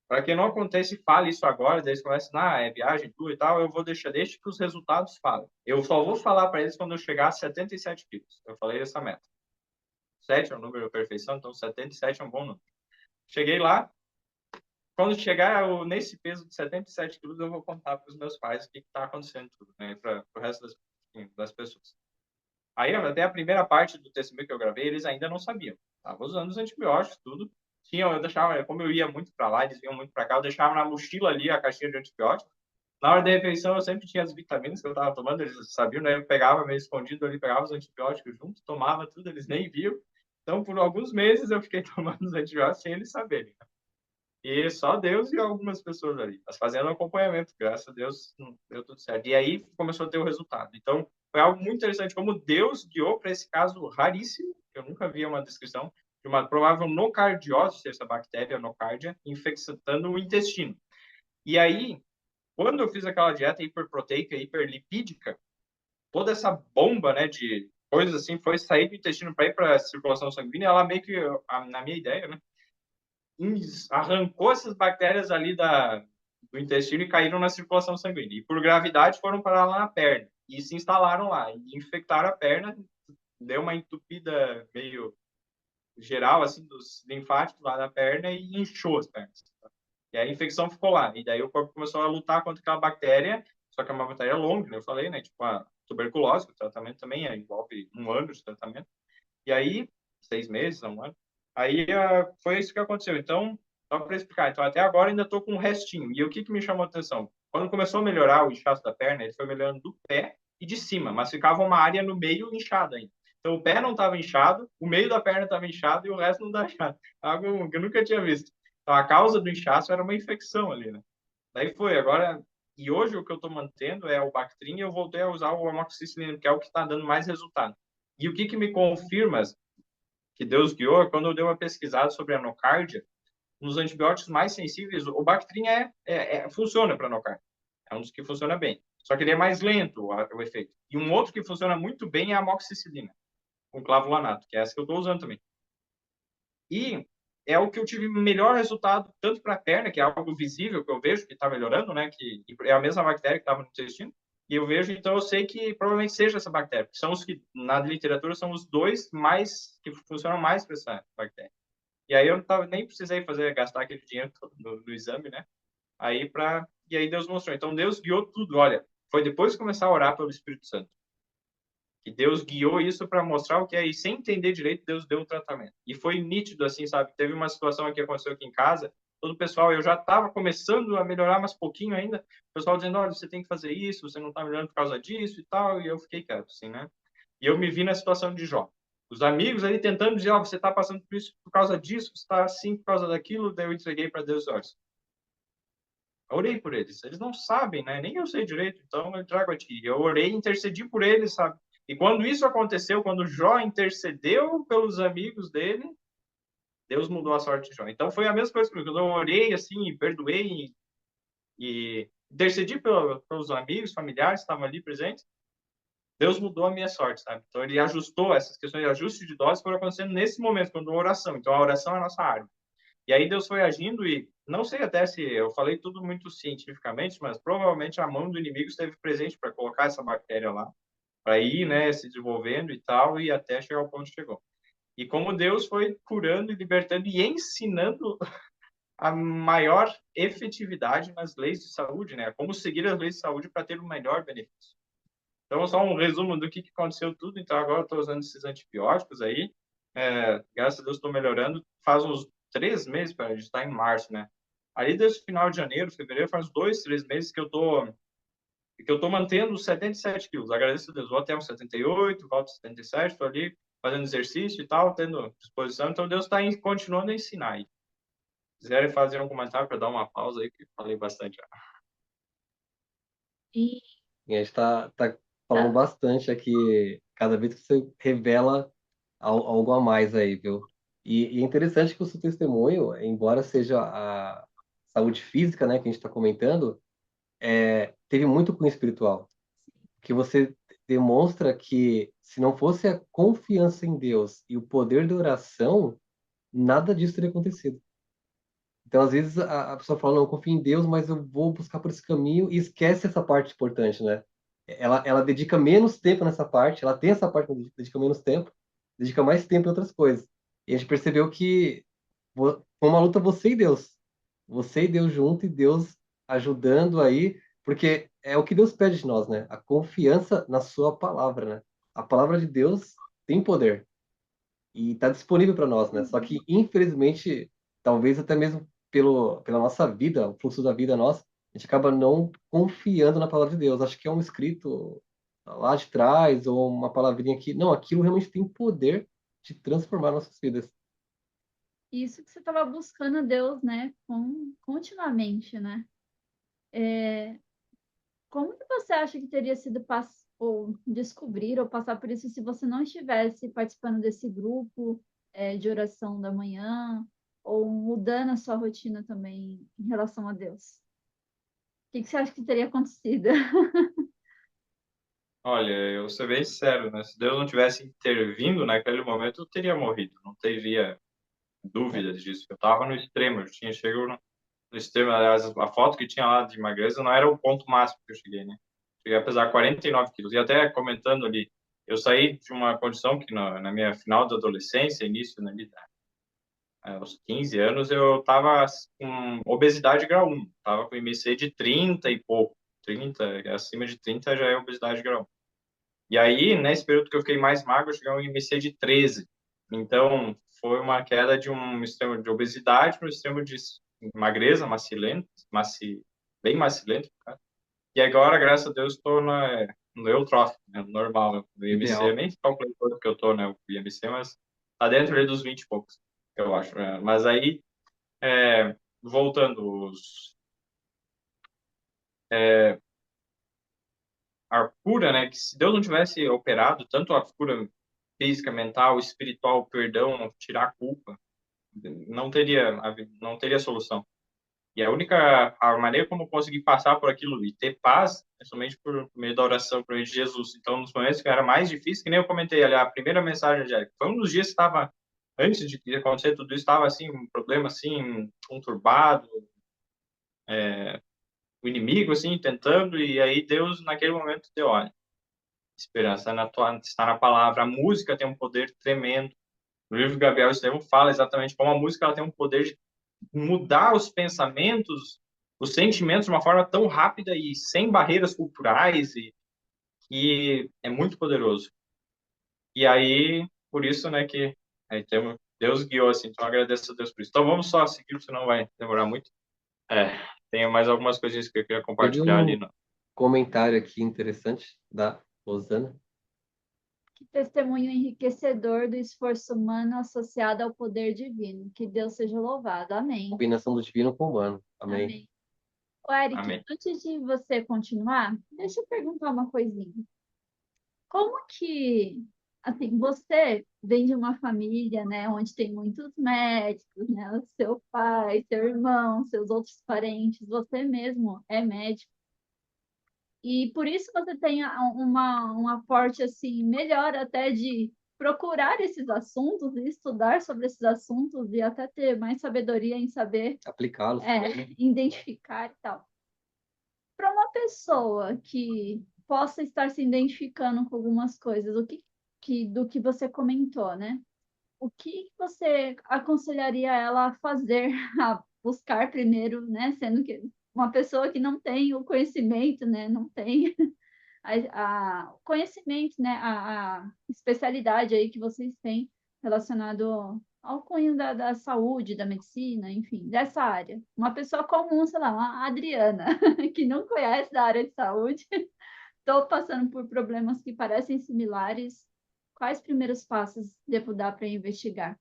para que não aconteça e fale isso agora, daí eles começam, é viagem, tu e tal, eu vou deixar que os resultados falem. Eu só vou falar para eles quando eu chegar a 77 quilos. Eu falei essa meta. 7 é um número de perfeição, então 77 é um bom número. Cheguei lá, quando chegar nesse peso de 77 quilos, eu vou contar para os meus pais o que está acontecendo tudo, né? Para o resto das pessoas. Aí, até a primeira parte do testemunho que eu gravei, eles ainda não sabiam. Estava usando os antibióticos, tudo. Eu deixava, como eu ia muito para lá, eles vinham muito para cá, eu deixava na mochila ali a caixinha de antibióticos. Na hora da refeição, eu sempre tinha as vitaminas que eu estava tomando, eles sabiam, né? Eu pegava meio escondido ali, pegava os antibióticos junto, tomava tudo, eles nem viam. Então, por alguns meses, eu fiquei tomando os antibióticos sem eles saberem. E só Deus e algumas pessoas ali. Mas fazendo acompanhamento, graças a Deus, deu tudo certo. E aí começou a ter o resultado. Então, foi algo muito interessante como Deus guiou para esse caso raríssimo, que eu nunca vi uma descrição, de uma provável nocardiose, essa bactéria nocardia, infectando o intestino. E aí, quando eu fiz aquela dieta hiperproteica, hiperlipídica, toda essa bomba, né, de coisas assim, foi sair do intestino para ir para a circulação sanguínea, ela meio que, na minha ideia, né, arrancou essas bactérias ali do intestino e caíram na circulação sanguínea. E por gravidade foram parar lá na perna. E se instalaram lá. E infectaram a perna, deu uma entupida meio geral, assim, dos linfáticos lá da perna e inchou as pernas. E aí a infecção ficou lá. E daí o corpo começou a lutar contra aquela bactéria, só que é uma bactéria longa, né? Eu falei, né? Tipo a tuberculose, o tratamento também envolve 1 ano de tratamento. E aí, 6 meses, 1 ano. Aí foi isso que aconteceu. Então, só para explicar. Então, até agora ainda estou com um restinho. E o que me chamou a atenção? Quando começou a melhorar o inchaço da perna, ele foi melhorando do pé e de cima, mas ficava uma área no meio inchada ainda. Então, o pé não estava inchado, o meio da perna estava inchado e o resto não estava inchado. Algo que eu nunca tinha visto. Então, a causa do inchaço era uma infecção ali, né? Daí foi. Agora, e hoje o que eu estou mantendo é o Bactrim e eu voltei a usar o amoxicilina, que é o que está dando mais resultado. E o que me confirma que Deus guiou, quando eu dei uma pesquisada sobre a nocardia, nos antibióticos mais sensíveis, o Bactrim funciona para nocar. É um dos que funciona bem. Só que ele é mais lento, o efeito. E um outro que funciona muito bem é a amoxicilina, com clavulanato, que é essa que eu estou usando também. E é o que eu tive melhor resultado, tanto para a perna, que é algo visível, que eu vejo que está melhorando, né? Que é a mesma bactéria que estava no intestino. E eu vejo, então eu sei que provavelmente seja essa bactéria, porque são os que, na literatura, são os dois mais, que funcionam mais para essa bactéria. E aí eu não tava, nem precisei gastar aquele dinheiro todo no exame, né? E aí Deus mostrou. Então Deus guiou tudo. Olha, foi depois de começar a orar pelo Espírito Santo que Deus guiou isso para mostrar o que é, e sem entender direito, Deus deu o tratamento. E foi nítido, assim, sabe? Teve uma situação aqui que aconteceu aqui em casa, todo o pessoal, eu já estava começando a melhorar, mas pouquinho ainda, o pessoal dizendo, olha, você tem que fazer isso, você não está melhorando por causa disso e tal, e eu fiquei quieto, assim, né? E eu me vi na situação de Jó. Os amigos ali tentando dizer, ó, você está passando por isso por causa disso, você está assim por causa daquilo, daí eu entreguei para Deus, olha, eu orei por eles não sabem, né? Nem eu sei direito, então eu trago a ti. Eu orei e intercedi por eles, sabe? E quando isso aconteceu, quando Jó intercedeu pelos amigos dele, Deus mudou a sorte de Jó. Então foi a mesma coisa comigo. Quando eu orei assim, e perdoei e intercedi pelos amigos, familiares que estavam ali presentes, Deus mudou a minha sorte, sabe? Então ele ajustou essas questões de ajuste de doses foram acontecendo nesse momento, quando a oração. Então a oração é a nossa arma. E aí Deus foi agindo e não sei até se eu falei tudo muito cientificamente, mas provavelmente a mão do inimigo esteve presente para colocar essa bactéria lá, para ir, né, se desenvolvendo e tal, e até chegar ao ponto que chegou. E como Deus foi curando e libertando e ensinando a maior efetividade nas leis de saúde, né? Como seguir as leis de saúde para ter o melhor benefício. Então, só um resumo do que aconteceu tudo. Então, agora eu estou usando esses antibióticos aí. Graças a Deus estou melhorando. Faz uns 3 meses, para a gente está em março, né? Ali desde o final de janeiro, fevereiro, faz 2, 3 meses que eu tô mantendo 77 quilos. Agradeço a Deus. Vou até uns 78, volto a 77, estou ali fazendo exercício e tal, tendo disposição. Então, Deus está continuando a ensinar aí. Se quiserem fazer um comentário para dar uma pausa aí, que eu falei bastante já. E E a gente tá falando tá, bastante aqui, cada vez que você revela algo a mais aí, viu? E é interessante que o seu testemunho, embora seja a saúde física, né, que a gente está comentando, teve muito cunho espiritual. Que você demonstra que se não fosse a confiança em Deus e o poder da oração, nada disso teria acontecido. Então, às vezes, a pessoa fala, não, eu confio em Deus, mas eu vou buscar por esse caminho e esquece essa parte importante, né? Ela dedica menos tempo nessa parte, ela tem essa parte, mas dedica menos tempo, dedica mais tempo em outras coisas. E a gente percebeu que foi uma luta você e Deus. Você e Deus junto e Deus ajudando aí, porque é o que Deus pede de nós, né? A confiança na sua palavra, né? A palavra de Deus tem poder e está disponível para nós, né? Só que, infelizmente, talvez até mesmo pela nossa vida, o fluxo da vida nossa, a gente acaba não confiando na palavra de Deus. Acho que é um escrito lá de trás, ou uma palavrinha que, não, aquilo realmente tem poder de transformar nossas vidas. isso que você estava buscando Deus, né? Continuamente, né? Como que você acha que teria sido ou descobrir ou passar por isso se você não estivesse participando desse grupo de oração da manhã ou mudando a sua rotina também em relação a Deus? O que você acha que teria acontecido? Olha, eu vou ser bem sincero, né? Se Deus não tivesse intervindo naquele momento, eu teria morrido. Não teria dúvidas disso. Eu estava no extremo, eu tinha chegado no extremo. Aliás, a foto que tinha lá de magreza não era o ponto máximo que eu cheguei, né? Cheguei a pesar 49 quilos. E até comentando ali, eu saí de uma condição que na minha final da adolescência, início, né, aos 15 anos, eu estava com obesidade grau 1. Estava com IMC de 30 e pouco. 30, acima de 30 já é obesidade grau 1. E aí, nesse período que eu fiquei mais magro, eu cheguei a um IMC de 13. Então, foi uma queda de um extremo de obesidade para um extremo de magreza, macilento, bem macilento, cara. E agora, graças a Deus, estou no eutrófico, né, normal. No IMC, eu Ideal. nem calculei quanto que eu estou, né, o IMC, mas tá dentro ali dos 20 e poucos, eu acho. Né? Mas aí, voltando, a cura, né, que se Deus não tivesse operado, tanto a cura física, mental, espiritual, perdão, tirar a culpa, não teria solução. E a maneira como eu consegui passar por aquilo e ter paz é somente por meio da oração por meio de Jesus. Então, nos momentos que era mais difícil, que nem eu comentei ali, a primeira mensagem de Eric, foi um dos dias que estava, antes de acontecer tudo isso, estava assim, um problema assim, conturbado, o inimigo assim, tentando, e aí Deus, naquele momento, deu, olha, esperança está na palavra. A música tem um poder tremendo. No livro de Gabriel Estevão fala exatamente como a música ela tem um poder de mudar os pensamentos, os sentimentos de uma forma tão rápida e sem barreiras culturais e é muito poderoso. E aí, por isso, né, que aí Deus guiou assim. Então, eu agradeço a Deus por isso. Então, vamos só seguir, senão vai demorar muito. É, tenho mais algumas coisinhas que eu queria Teve compartilhar ali. um comentário aqui interessante da Rosana. Que testemunho enriquecedor do esforço humano associado ao poder divino. Que Deus seja louvado. Amém. Combinação do divino com o humano. Amém. Amém. Ô, Eric, Amém. antes de você continuar, deixa eu perguntar uma coisinha. Como que, assim, você vem de uma família, né, onde tem muitos médicos, né, o seu pai, seu irmão, seus outros parentes, você mesmo é médico, e por isso você tem um aporte, assim, melhor até de procurar esses assuntos e estudar sobre esses assuntos e até ter mais sabedoria em saber Aplicá-los também, né? identificar e tal. Para uma pessoa que possa estar se identificando com algumas coisas, do que você comentou, né? O que você aconselharia ela a fazer, a buscar primeiro, né? Sendo que uma pessoa que não tem o conhecimento, né? Não tem o conhecimento, né? A especialidade aí que vocês têm relacionado ao cunho da saúde, da medicina, enfim, dessa área. Uma pessoa comum, sei lá, uma Adriana, que não conhece da área de saúde, estou passando por problemas que parecem similares. Quais primeiros passos devo dar para investigar?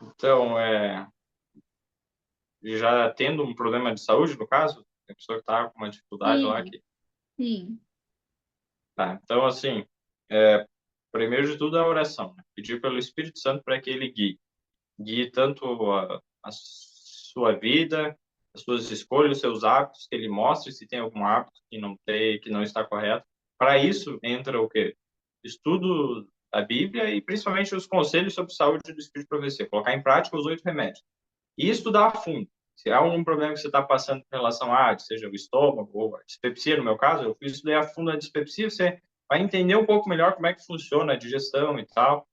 Então, já tendo um problema de saúde, no caso, a pessoa que está com uma dificuldade lá Sim, que sim, tá. Então, assim, primeiro de tudo a oração, né? Pedir pelo Espírito Santo para que ele guie tanto a sua vida, as suas escolhas, os seus hábitos, que ele mostre se tem algum hábito que não tem, que não está correto. Para isso entra o quê? Estudo da Bíblia e principalmente os conselhos sobre saúde do Espírito para você, colocar em prática os 8 remédios. E estudar a fundo. Se há algum problema que você está passando em relação a, seja o estômago ou a dispepsia, no meu caso, eu estudei a fundo a dispepsia, você vai entender um pouco melhor como é que funciona a digestão e tal.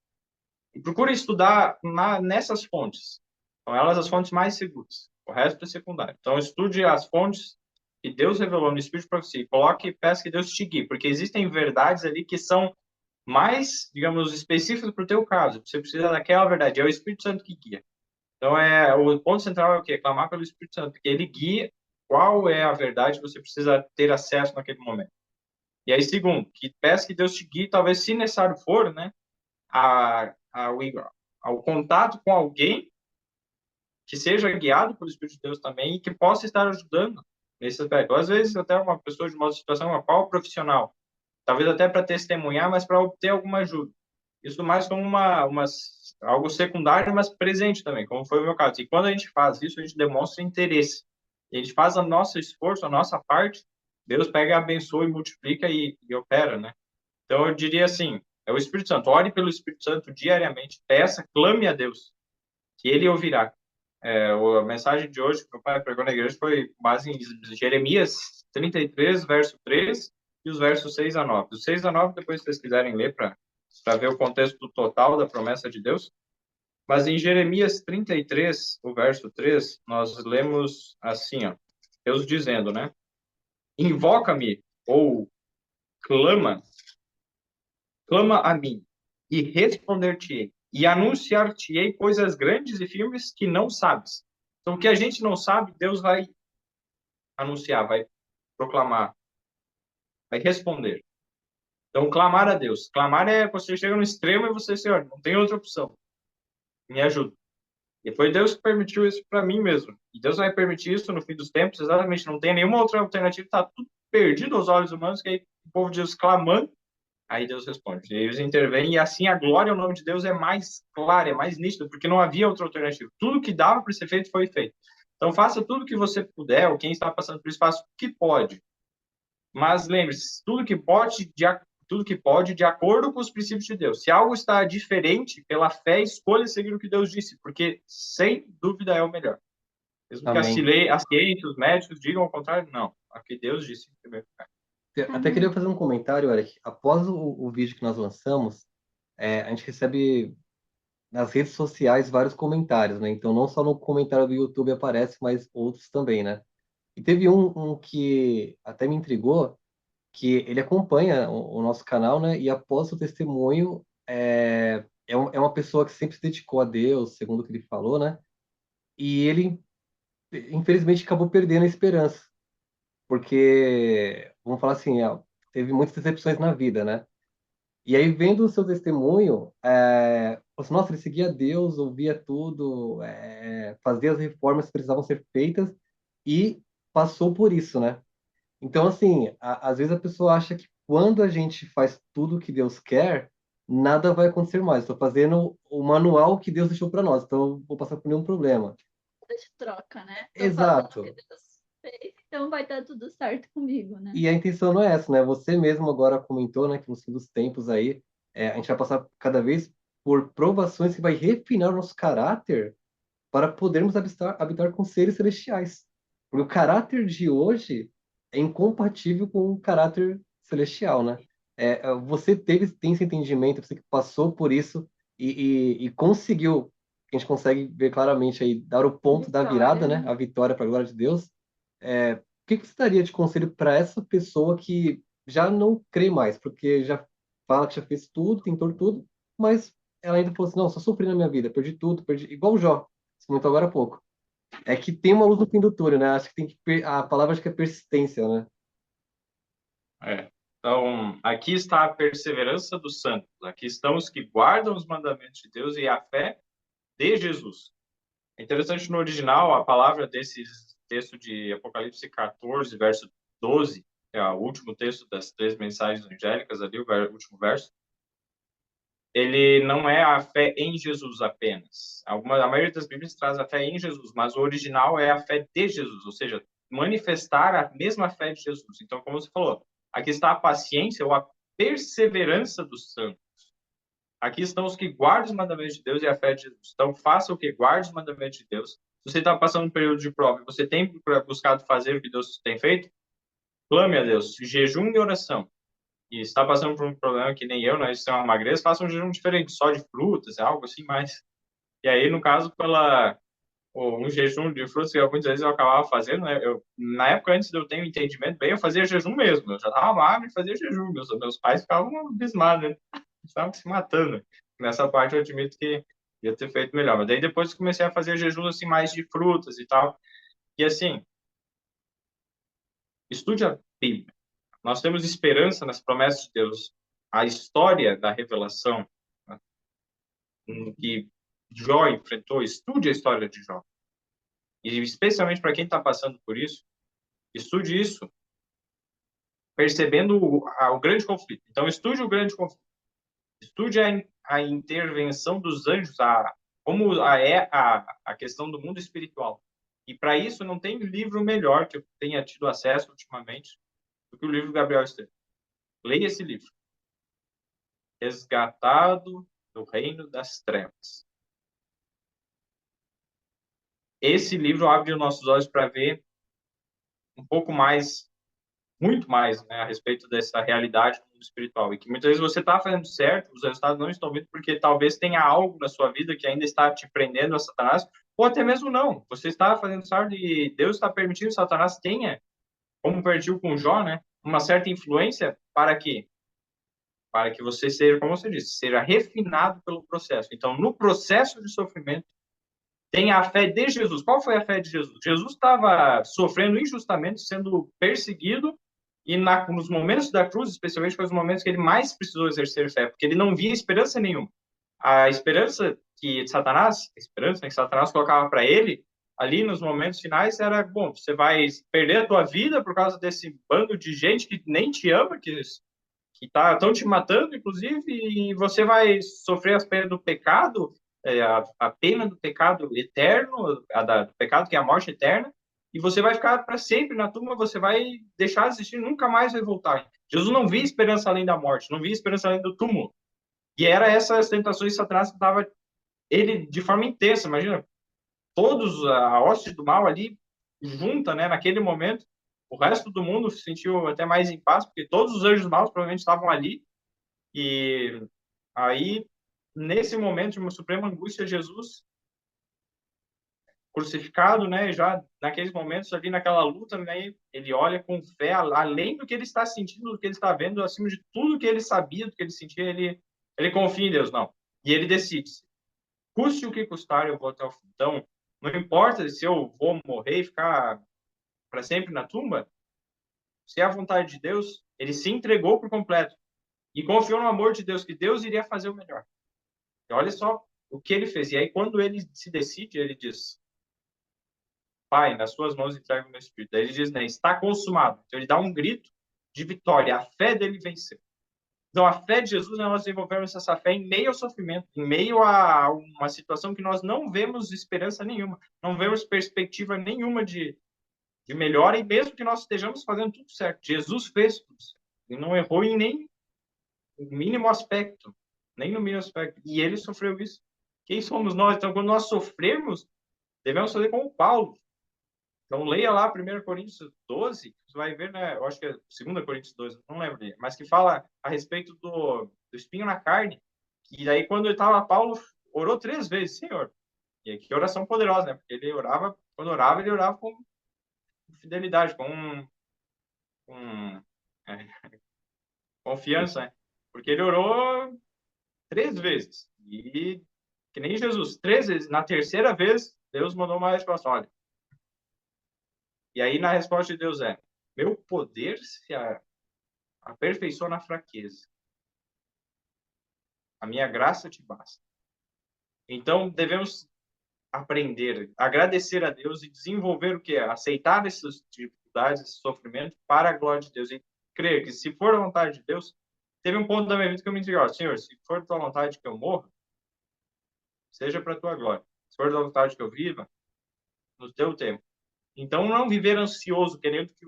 E procure estudar nessas fontes. São elas as fontes mais seguras. O resto é secundário. Então, estude as fontes que Deus revelou no Espírito para você. Coloque e peça que Deus te guie, porque existem verdades ali que são mais, digamos, específicas para o teu caso. Você precisa daquela verdade. É o Espírito Santo que guia. Então, o ponto central é o quê? Clamar pelo Espírito Santo, porque ele guia qual é a verdade que você precisa ter acesso naquele momento. E aí, segundo, que peça que Deus te guie, talvez, se necessário for, né, ao contato com alguém que seja guiado pelo Espírito de Deus também e que possa estar ajudando nesse aspecto. Às vezes, até uma pessoa de uma situação, uma qual profissional, talvez até para testemunhar, mas para obter alguma ajuda. Isso mais como algo secundário, mas presente também, como foi o meu caso. E quando a gente faz isso, a gente demonstra interesse. A gente faz o nosso esforço, a nossa parte, Deus pega, abençoa e multiplica e opera, né? Então, eu diria assim, é o Espírito Santo. Ore pelo Espírito Santo diariamente, peça, clame a Deus, que ele ouvirá. A mensagem de hoje que meu pai pregou na igreja foi base em Jeremias 33, verso 3 e os versos 6 a 9. Os 6 a 9, depois, se vocês quiserem ler para ver o contexto total da promessa de Deus. Mas em Jeremias 33, o verso 3, nós lemos assim, ó, Deus dizendo, né? Invoca-me ou clama a mim e responder-te-ei e anunciar-te-ei coisas grandes e firmes que não sabes. Então, o que a gente não sabe, Deus vai anunciar, vai proclamar, vai responder. Então, clamar a Deus. Clamar é você chega no extremo e você diz, olha, não tem outra opção. Me ajuda. E foi Deus que permitiu isso para mim mesmo. E Deus vai permitir isso no fim dos tempos, exatamente. Não tem nenhuma outra alternativa. Está tudo perdido aos olhos humanos, que aí o povo de Deus clamando, Aí Deus responde. Eles intervêm e assim a glória ao nome de Deus é mais clara, é mais nítida, porque não havia outra alternativa. Tudo que dava para ser feito foi feito. Então faça tudo que você puder, ou quem está passando por isso, faça o que pode. Mas lembre-se, tudo que pode de acordo com os princípios de Deus. Se algo está diferente, pela fé, escolha seguir o que Deus disse, porque sem dúvida é o melhor. Mesmo que a Amém. ciência, os médicos digam ao contrário, não. O que Deus disse em primeiro lugar. Até queria Amém. fazer um comentário, Eric. Após o vídeo que nós lançamos, a gente recebe nas redes sociais vários comentários, né? Então, não só no comentário do YouTube aparece, mas outros também, né? E teve um que até me intrigou, que ele acompanha o nosso canal, né? E após o testemunho, é uma pessoa que sempre se dedicou a Deus, segundo o que ele falou, né? E ele, infelizmente, acabou perdendo a esperança, porque, vamos falar assim, teve muitas decepções na vida, né? E aí, vendo o seu testemunho, falou assim, nossa, ele seguia Deus, ouvia tudo, fazia as reformas que precisavam ser feitas e passou por isso, né? Então, assim, às vezes a pessoa acha que quando a gente faz tudo o que Deus quer, nada vai acontecer mais. Estou fazendo o manual que Deus deixou para nós, então eu vou passar por nenhum problema. De troca, né? Tô fazendo o que Exato. Deus fez, então vai dar tudo certo comigo, né? E a intenção não é essa, né? Você mesmo agora comentou, né, que no fim dos tempos aí, a gente vai passar cada vez por provações que vai refinar o nosso caráter para podermos habitar com seres celestiais. Porque o caráter de hoje é incompatível com o caráter celestial, né? Você tem esse entendimento, você que passou por isso e conseguiu, a gente consegue ver claramente aí, dar o ponto da Vitória, virada, né? né? A vitória para a glória de Deus. O que que você daria de conselho para essa pessoa que já não crê mais, porque já fala que já fez tudo, tentou tudo, mas ela ainda falou assim, não, só sofri na minha vida, perdi tudo, perdi, igual o Jó, você comentou agora há pouco. É que tem uma luz no fim do túnel, né? Acho que a palavra acho que é persistência, né? É. Então, aqui está a perseverança dos santos. Aqui estão os que guardam os mandamentos de Deus e a fé de Jesus. É interessante no original, a palavra desse texto de Apocalipse 14, verso 12, é o último texto das 3 mensagens angélicas ali, o último verso. Ele não é a fé em Jesus apenas. A maioria das Bíblias traz a fé em Jesus, mas o original é a fé de Jesus, ou seja, manifestar a mesma fé de Jesus. Então, como você falou, aqui está a paciência ou a perseverança dos santos. Aqui estão os que guardam os mandamentos de Deus e a fé de Jesus. Então, faça o que guarde os mandamentos de Deus. Se você está passando um período de prova e você tem buscado fazer o que Deus tem feito, clame a Deus, jejum e oração. E está passando por um problema que nem eu, nós temos uma magreza, faça um jejum diferente, só de frutas, algo assim mais. E aí, no caso, um jejum de frutas que muitas vezes eu acabava fazendo, né? Na época, antes de eu ter um entendimento bem, eu fazia jejum mesmo. Eu já estava magro e fazia jejum. Meus pais ficavam abismados, né? Estavam se matando. Nessa parte eu admito que ia ter feito melhor. Mas daí depois comecei a fazer jejum assim, mais de frutas e tal. E assim, estude a Bíblia. Nós temos esperança nas promessas de Deus. A história da revelação, né, que Jó enfrentou, estude a história de Jó. E especialmente para quem está passando por isso, estude isso, percebendo o grande conflito. Então, estude o grande conflito. Estude a intervenção dos anjos, como a questão do mundo espiritual. E para isso não tem livro melhor que eu tenha tido acesso ultimamente do que o livro Gabriel Estevam. Leia esse livro. Resgatado do Reino das Trevas. Esse livro abre os nossos olhos para ver um pouco mais, muito mais, né, a respeito dessa realidade do mundo espiritual. E que muitas vezes você está fazendo certo, os resultados não estão vindo porque talvez tenha algo na sua vida que ainda está te prendendo a Satanás, ou até mesmo não. Você está fazendo certo e Deus está permitindo que Satanás tenha, como permitiu com Jó, né, uma certa influência para quê? Para que você seja, como você disse, seja refinado pelo processo. Então, no processo de sofrimento, tem a fé de Jesus. Qual foi a fé de Jesus? Jesus estava sofrendo injustamente, sendo perseguido, e nos momentos da cruz, especialmente, foi os momentos que ele mais precisou exercer fé, porque ele não via esperança nenhuma. A esperança que Satanás colocava para ele, ali nos momentos finais, era, bom, você vai perder a tua vida por causa desse bando de gente que nem te ama, que que estão te matando, inclusive, e você vai sofrer as penas do pecado, a pena do pecado eterno, do pecado que é a morte eterna, e você vai ficar para sempre na tumba, você vai deixar de existir, nunca mais vai voltar. Jesus não via esperança além da morte, não via esperança além do túmulo. E era essas tentações que Satanás dava ele de forma intensa. Imagina, todos, a hoste do mal ali, junta, né, naquele momento. O resto do mundo se sentiu até mais em paz, porque todos os anjos maus provavelmente estavam ali. E aí, nesse momento de uma suprema angústia, Jesus crucificado, né, já naqueles momentos ali naquela luta, né, ele olha com fé, além do que ele está sentindo, do que ele está vendo, acima de tudo que ele sabia, do que ele sentia, ele confia em Deus, não. E ele decide, custe o que custar, eu vou até o fim. Então, não importa se eu vou morrer e ficar para sempre na tumba, se é a vontade de Deus, ele se entregou por completo e confiou no amor de Deus, que Deus iria fazer o melhor. E olha só o que ele fez. E aí, quando ele se decide, ele diz, Pai, nas suas mãos entrego o meu espírito. Daí ele diz, né, está consumado. Então ele dá um grito de vitória. A fé dele venceu. Então a fé de Jesus, nós desenvolvemos essa fé em meio ao sofrimento, em meio a uma situação que nós não vemos esperança nenhuma, não vemos perspectiva nenhuma de melhora, e mesmo que nós estejamos fazendo tudo certo. Jesus fez tudo certo. Ele não errou em nem no mínimo aspecto, nem no mínimo aspecto. E ele sofreu isso. Quem somos nós? Então, quando nós sofremos, devemos fazer como Paulo. Então, leia lá 1 Coríntios 12, você vai ver, né? Eu acho que é 2 Coríntios 12, não lembro, mas que fala a respeito do espinho na carne. E daí, quando ele estava, Paulo orou 3 vezes, Senhor. E que oração poderosa, né? Porque ele orava, quando orava, ele orava com fidelidade, com confiança, né? Porque ele orou 3 vezes. E que nem Jesus, 3 vezes. Na terceira vez, Deus mandou uma resposta, olha. E aí, na resposta de Deus meu poder se aperfeiçoa na fraqueza. A minha graça te basta. Então, devemos aprender, agradecer a Deus e desenvolver o que é? Aceitar essas dificuldades, esse sofrimento para a glória de Deus. E crer que, se for a vontade de Deus, teve um ponto da minha vida que eu me disse, Senhor, se for a tua vontade que eu morra, seja para a tua glória. Se for a tua vontade que eu viva, no teu tempo. Então, não viver ansioso, querendo que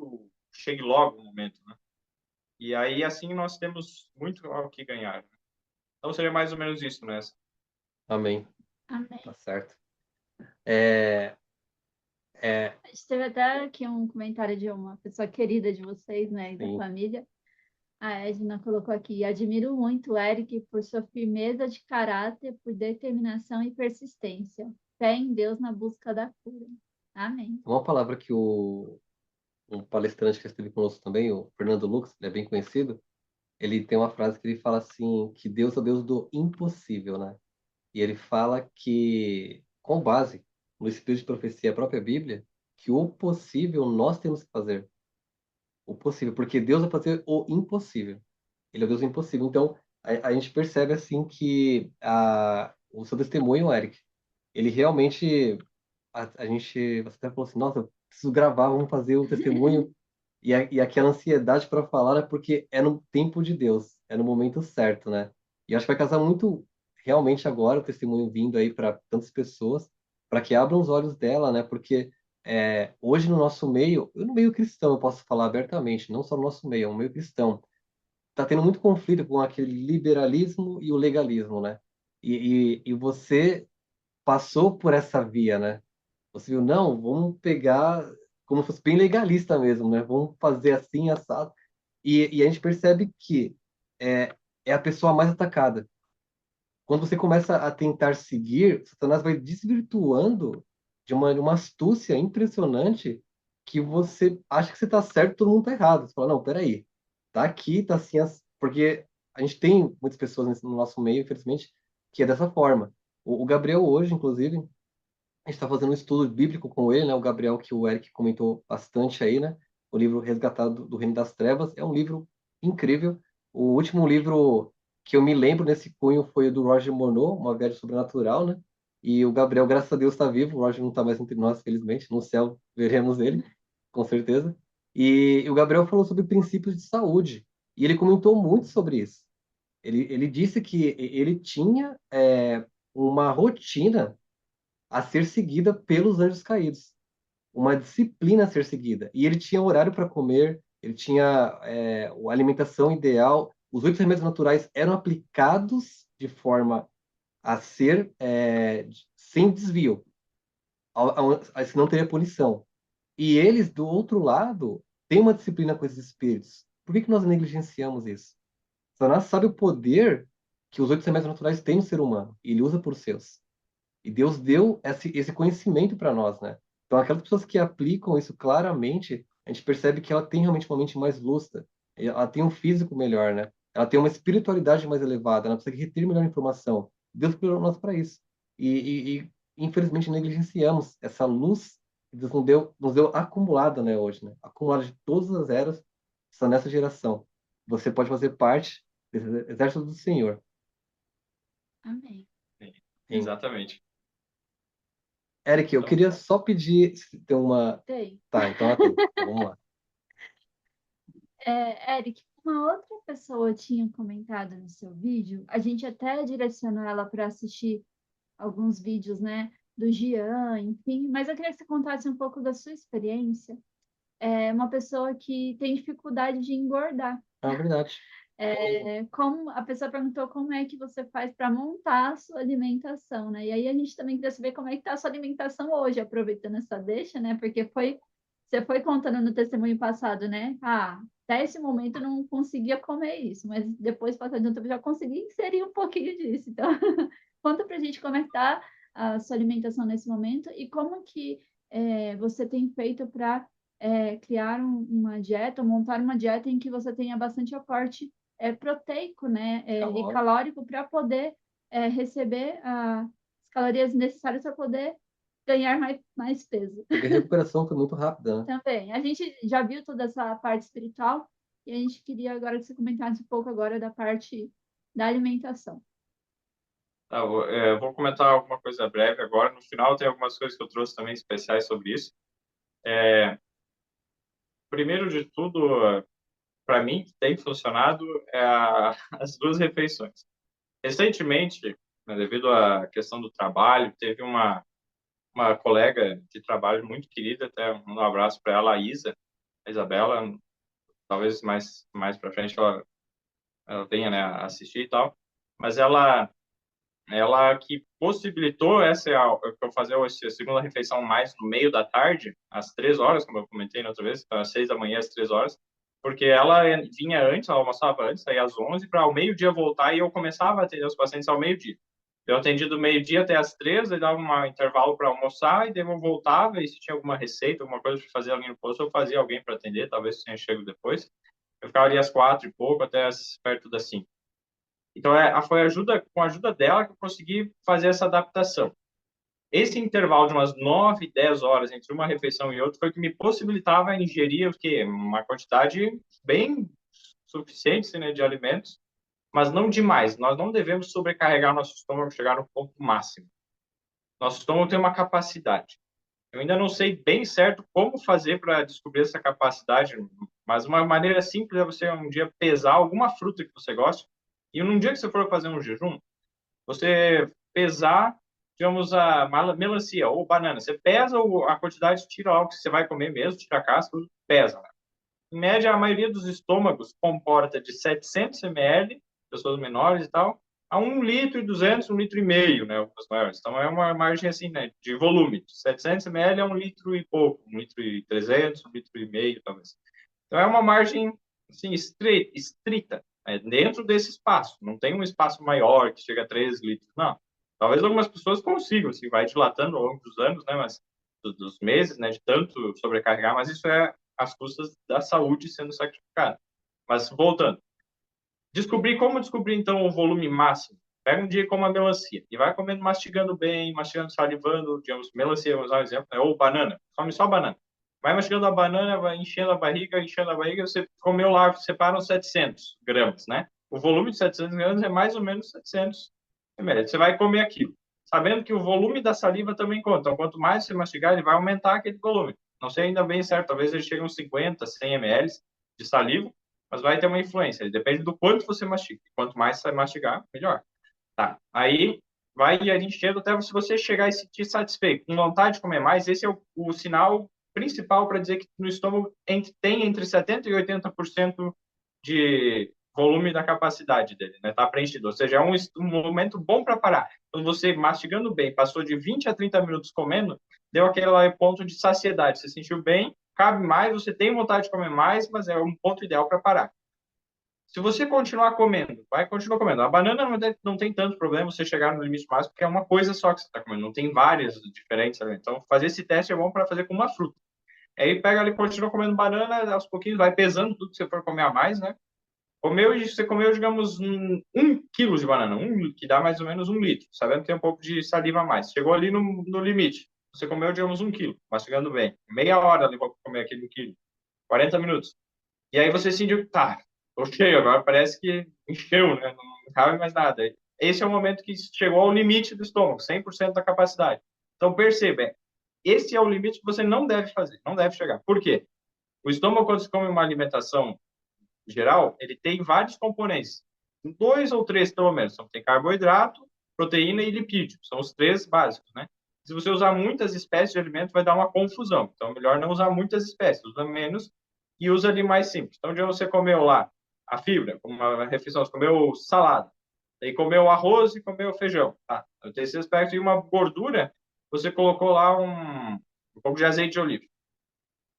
chegue logo o momento, né? E aí, assim, nós temos muito ao que ganhar. Né? Então, seria mais ou menos isso, né? Amém. Amém. Tá certo. É, A gente teve até aqui um comentário de uma pessoa querida de vocês, né, e da sim. família. A Edna colocou aqui: admiro muito o Eric por sua firmeza de caráter, por determinação e persistência. Fé em Deus na busca da cura. Amém. Uma palavra que um palestrante que esteve conosco também, o Fernando Lucas, ele é bem conhecido, ele tem uma frase que ele fala assim, que Deus é o Deus do impossível, né? E ele fala que, com base no Espírito de Profecia, a própria Bíblia, que o possível nós temos que fazer. O possível, porque Deus vai fazer o impossível. Ele é o Deus do impossível. Então, a gente percebe assim que o seu testemunho, Eric, ele realmente, a gente, você até falou assim, nossa, eu preciso gravar, vamos fazer o testemunho. E aquela ansiedade para falar é porque é no tempo de Deus, é no momento certo, né? E acho que vai casar muito realmente agora o testemunho vindo aí para tantas pessoas, para que abram os olhos dela, né? Porque hoje no nosso meio, no meio cristão, eu posso falar abertamente, não só no nosso meio, é um meio cristão, tá tendo muito conflito com aquele liberalismo e o legalismo, né? E você passou por essa via, né? Você viu, não, vamos pegar como se fosse bem legalista mesmo, né? Vamos fazer assim, assado. E a gente percebe que é a pessoa mais atacada. Quando você começa a tentar seguir, Satanás vai desvirtuando de uma astúcia impressionante que você acha que você está certo, todo mundo está errado. Você fala, não, peraí, tá aqui, tá assim, porque a gente tem muitas pessoas no nosso meio, infelizmente, que é dessa forma. O Gabriel hoje, inclusive, a gente está fazendo um estudo bíblico com ele, né? O Gabriel, que o Eric comentou bastante aí, né? O livro Resgatado do Reino das Trevas. É um livro incrível. O último livro que eu me lembro nesse cunho foi o do Roger Monroe, Uma Viagem Sobrenatural, né? E o Gabriel, graças a Deus, está vivo. O Roger não está mais entre nós, felizmente. No céu veremos ele, com certeza. E o Gabriel falou sobre princípios de saúde. E ele comentou muito sobre isso. Ele disse que ele tinha uma rotina a ser seguida pelos anjos caídos, uma disciplina a ser seguida. E ele tinha horário para comer, ele tinha a alimentação ideal. Os 8 remédios naturais eram aplicados de forma a ser sem desvio, senão teria punição. E eles, do outro lado, têm uma disciplina com esses espíritos. Por que que nós negligenciamos isso? Satanás sabe o poder que os 8 remédios naturais têm no ser humano, e ele usa por seus. E Deus deu esse conhecimento para nós, né? Então, aquelas pessoas que aplicam isso claramente, a gente percebe que ela tem realmente uma mente mais lúcida, ela tem um físico melhor, né? Ela tem uma espiritualidade mais elevada, ela consegue reter melhor informação. Deus criou nós para isso. Infelizmente, negligenciamos essa luz que Deus nos deu acumulada, né, hoje, né? Acumulada de todas as eras, só nessa geração. Você pode fazer parte desse exército do Senhor. Amém. Sim, exatamente. Eric, eu Então, queria só pedir se tem uma. Tem. Tá, então tem. Vamos lá. Eric, uma outra pessoa tinha comentado no seu vídeo, a gente até direcionou ela para assistir alguns vídeos, né, do Gian, enfim, mas eu queria que você contasse um pouco da sua experiência. É uma pessoa que tem dificuldade de engordar. É verdade. Como a pessoa perguntou como é que você faz para montar a sua alimentação, né? E aí a gente também queria saber como é que está a sua alimentação hoje, aproveitando essa deixa, né? Porque você foi contando no testemunho passado, né? Até esse momento eu não conseguia comer isso, mas depois, passando um tempo, já consegui inserir um pouquinho disso. Então, conta pra gente como é que está a sua alimentação nesse momento e como que você tem feito para criar uma dieta, ou montar uma dieta em que você tenha bastante aporte proteico, né, e calórico para poder receber as calorias necessárias para poder ganhar mais peso. Porque a recuperação foi muito rápida, né? Também. A gente já viu toda essa parte espiritual e a gente queria agora que você comentasse um pouco agora da parte da alimentação. tá, eu vou comentar alguma coisa breve agora. No final tem algumas coisas que eu trouxe também especiais sobre isso. Primeiro de tudo, para mim, que tem funcionado as duas refeições. Recentemente, né, devido à questão do trabalho, teve uma colega de trabalho muito querida, até um abraço para ela, a Isa, a Isabela, talvez mais para frente ela venha, né, assistir e tal, mas ela que possibilitou eu fazer a segunda refeição mais no meio da tarde, às 3 horas, como eu comentei na outra vez, então às 6 da manhã, às 3 horas, porque ela vinha antes, ela almoçava antes, aí às 11 para ao meio-dia voltar e eu começava a atender os pacientes ao meio-dia. Eu atendi do meio-dia até às 3, aí dava um intervalo para almoçar e daí eu voltava e se tinha alguma receita, alguma coisa para fazer ali no posto, eu fazia alguém para atender, talvez tenha chego depois. Eu ficava ali às 4 e pouco, até perto das 5. Então, foi com a ajuda dela que eu consegui fazer essa adaptação. Esse intervalo de umas 9, 10 horas entre uma refeição e outra foi o que me possibilitava ingerir o quê? Uma quantidade bem suficiente, né, de alimentos, mas não demais. Nós não devemos sobrecarregar nosso estômago, chegar no ponto máximo. Nosso estômago tem uma capacidade. Eu ainda não sei bem certo como fazer para descobrir essa capacidade, mas uma maneira simples é você um dia pesar alguma fruta que você goste e num dia que você for fazer um jejum, você pesar, digamos, a melancia ou banana. Você pesa a quantidade, tira lá o que você vai comer mesmo, tira a casca, tudo, pesa. Né? Em média, a maioria dos estômagos comporta de 700 ml, pessoas menores e tal, a 1,2 litro, 1,5 litro, né, os maiores. Então, é uma margem assim, né, de volume. De 700 ml é 1 litro e pouco, 1,3 litro, 1,5 litro, talvez. Então, é uma margem, assim, estrita, né, dentro desse espaço. Não tem um espaço maior que chega a 3 litros, não. Talvez algumas pessoas consigam, assim, vai dilatando ao longo dos anos, né, mas dos meses, né, de tanto sobrecarregar, mas isso é às custas da saúde sendo sacrificada. Mas, voltando. Como descobrir, então, o volume máximo? Pega um dia como a melancia e vai comendo, mastigando bem, mastigando, salivando, digamos, melancia, vamos usar um exemplo, né? Ou banana, come só banana. Vai mastigando a banana, vai enchendo a barriga, você comeu lá, separa uns 700 gramas, né? O volume de 700 gramas é mais ou menos 700 ml. Você vai comer aquilo, sabendo que o volume da saliva também conta. Então, quanto mais você mastigar, ele vai aumentar aquele volume. Não sei ainda bem certo, talvez ele chegue a uns 50, 100 ml de saliva, mas vai ter uma influência. Depende do quanto você mastiga. Quanto mais você mastigar, melhor. Tá. Aí vai enchendo até se você chegar e se sentir satisfeito, com vontade de comer mais. Esse é o sinal principal para dizer que no estômago tem entre 70% e 80% de volume da capacidade dele, né? Tá preenchido. Ou seja, é um momento bom para parar. Quando você mastigando bem, passou de 20 a 30 minutos comendo, deu aquele ponto de saciedade. Você sentiu bem, cabe mais, você tem vontade de comer mais, mas é um ponto ideal para parar. Se você continuar comendo, vai continuar comendo. A banana não tem tanto problema você chegar no limite máximo, porque é uma coisa só que você está comendo, não tem várias diferentes. Então, fazer esse teste é bom para fazer com uma fruta. Aí pega ali, continua comendo banana, aos pouquinhos vai pesando tudo que você for comer a mais, né? Você comeu, digamos, 1 quilo de banana, que dá mais ou menos 1 litro, sabendo que tem um pouco de saliva a mais. Chegou ali no limite. Você comeu, digamos, 1 quilo, mastigando bem. Meia hora levou para comer aquele 1 quilo. 40 minutos. E aí você sentiu, tá, tô cheio, agora parece que encheu, né? Não cabe mais nada. Esse é o momento que chegou ao limite do estômago, 100% da capacidade. Então perceba, esse é o limite que você não deve fazer, não deve chegar. Por quê? O estômago, quando você come uma alimentação geral, ele tem vários componentes. 2 ou 3, pelo menos. Então, tem carboidrato, proteína e lipídio. São os 3 básicos, né? Se você usar muitas espécies de alimento, vai dar uma confusão. Então, é melhor não usar muitas espécies. Usa menos e usa ali mais simples. Então, onde você comeu lá a fibra, como uma refeição, você comeu salada, aí comeu arroz e comeu feijão. Tá? Então, tem esse aspecto. E uma gordura, você colocou lá um pouco de azeite de oliva.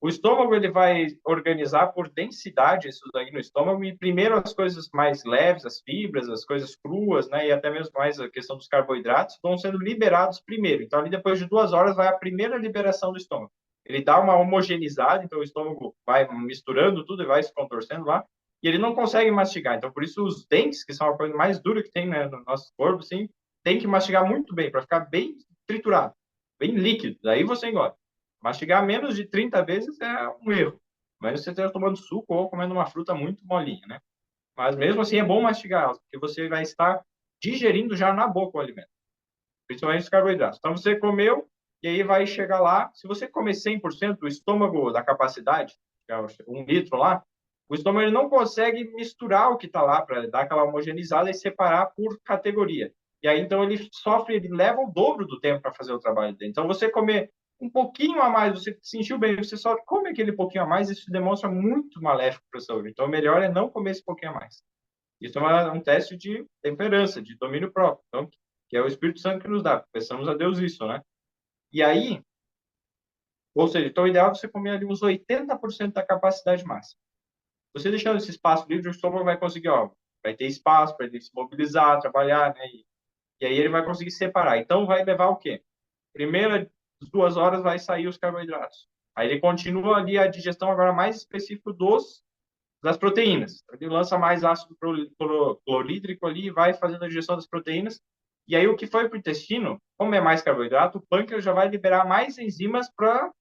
O estômago ele vai organizar por densidade isso daí no estômago e primeiro as coisas mais leves, as fibras, as coisas cruas, né, e até mesmo mais a questão dos carboidratos vão sendo liberados primeiro. Então ali depois de 2 horas vai a primeira liberação do estômago. Ele dá uma homogeneizada, então o estômago vai misturando tudo e vai se contorcendo lá e ele não consegue mastigar. Então por isso os dentes, que são a coisa mais dura que tem, né, no nosso corpo, assim, tem que mastigar muito bem para ficar bem triturado, bem líquido. Daí você engole. Mastigar menos de 30 vezes é um erro. Mas você está tomando suco ou comendo uma fruta muito molinha, né? Mas mesmo assim é bom mastigar, porque você vai estar digerindo já na boca o alimento, principalmente os carboidratos. Então você comeu e aí vai chegar lá, se você comer 100% o estômago da capacidade, que é 1 litro lá, o estômago ele não consegue misturar o que está lá para dar aquela homogeneizada e separar por categoria. E aí então ele sofre, ele leva o dobro do tempo para fazer o trabalho dele. Então você comer um pouquinho a mais, você sentiu bem, você só come aquele pouquinho a mais, isso demonstra muito maléfico para a saúde. Então, o melhor é não comer esse pouquinho a mais. Isso é um teste de temperança, de domínio próprio, então, que é o Espírito Santo que nos dá. Peçamos a Deus isso, né? E aí, ou seja, então o ideal é você comer ali uns 80% da capacidade máxima. Você deixando esse espaço livre, o estômago vai conseguir, ó, vai ter espaço para ele se mobilizar, trabalhar, né? E aí ele vai conseguir separar. Então, vai levar o quê? Primeira 2 horas vai sair os carboidratos. Aí ele continua ali a digestão agora mais específico das proteínas. Ele lança mais ácido clorídrico ali e vai fazendo a digestão das proteínas. E aí o que foi para o intestino, como é mais carboidrato, o pâncreas já vai liberar mais enzimas para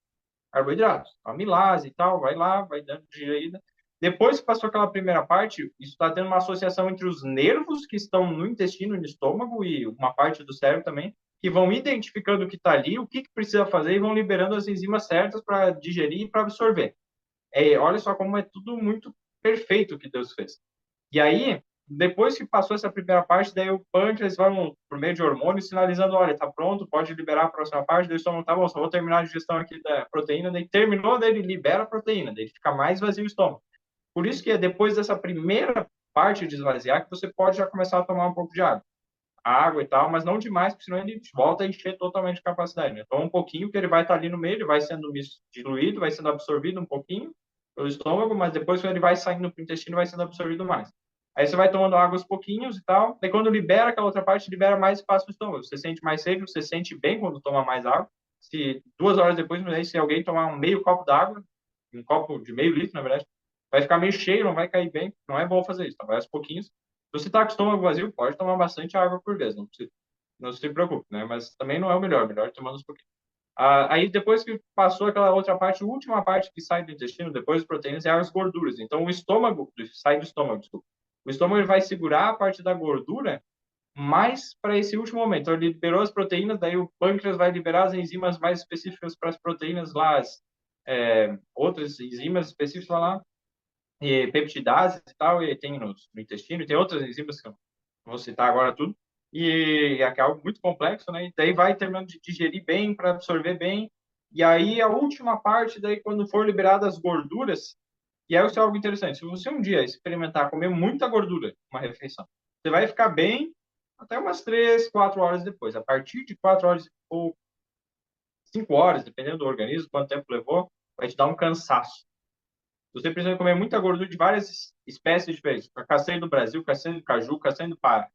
carboidratos. Amilase e tal, vai lá, vai dando digerida. Depois que passou aquela primeira parte, isso está tendo uma associação entre os nervos que estão no intestino e no estômago e uma parte do cérebro também, que vão identificando o que está ali, o que precisa fazer e vão liberando as enzimas certas para digerir e para absorver. Olha só como é tudo muito perfeito que Deus fez. E aí, depois que passou essa primeira parte, daí o pâncreas vai, por meio de hormônios, sinalizando, olha, tá pronto, pode liberar a próxima parte, daí o estômago, tá bom, só vou terminar a digestão aqui da proteína, daí terminou, daí ele libera a proteína, daí fica mais vazio o estômago. Por isso que é depois dessa primeira parte de esvaziar que você pode já começar a tomar um pouco de água e tal, mas não demais, porque senão ele volta a encher totalmente de capacidade, né? Toma um pouquinho, que ele vai estar ali no meio, ele vai sendo diluído, vai sendo absorvido um pouquinho pelo estômago, mas depois quando ele vai saindo para o intestino, vai sendo absorvido mais. Aí você vai tomando água aos pouquinhos e tal, daí quando libera aquela outra parte, libera mais espaço no estômago. Você sente mais sede, você sente bem quando toma mais água. Se 2 horas depois, se alguém tomar um meio copo d'água, um copo de meio litro, na verdade, vai ficar meio cheio, não vai cair bem. Não é bom fazer isso, tá? Vai aos pouquinhos. Se você está com o estômago vazio, pode tomar bastante água por vez, não se preocupe, né? Mas também não é o melhor é tomando uns pouquinhos. Aí depois que passou aquela outra parte, a última parte que sai do intestino, depois das proteínas, é as gorduras. Então o estômago, sai do estômago, desculpa. O estômago ele vai segurar a parte da gordura mais para esse último momento. Então ele liberou as proteínas, daí o pâncreas vai liberar as enzimas mais específicas para as proteínas lá, outras enzimas específicas lá, peptidases e tal, e tem no intestino, e tem outras enzimas que eu não vou citar agora tudo, e é algo muito complexo, né? E daí vai terminando de digerir bem, para absorver bem, e aí a última parte, daí quando for liberadas as gorduras, e aí isso é algo interessante, se você um dia experimentar comer muita gordura uma refeição, você vai ficar bem até umas 3, 4 horas depois. A partir de 4 horas ou 5 horas, dependendo do organismo, quanto tempo levou, vai te dar um cansaço. Você precisa comer muita gordura de várias espécies diferentes. A castanha do Brasil, castanha do caju, castanha do Pará,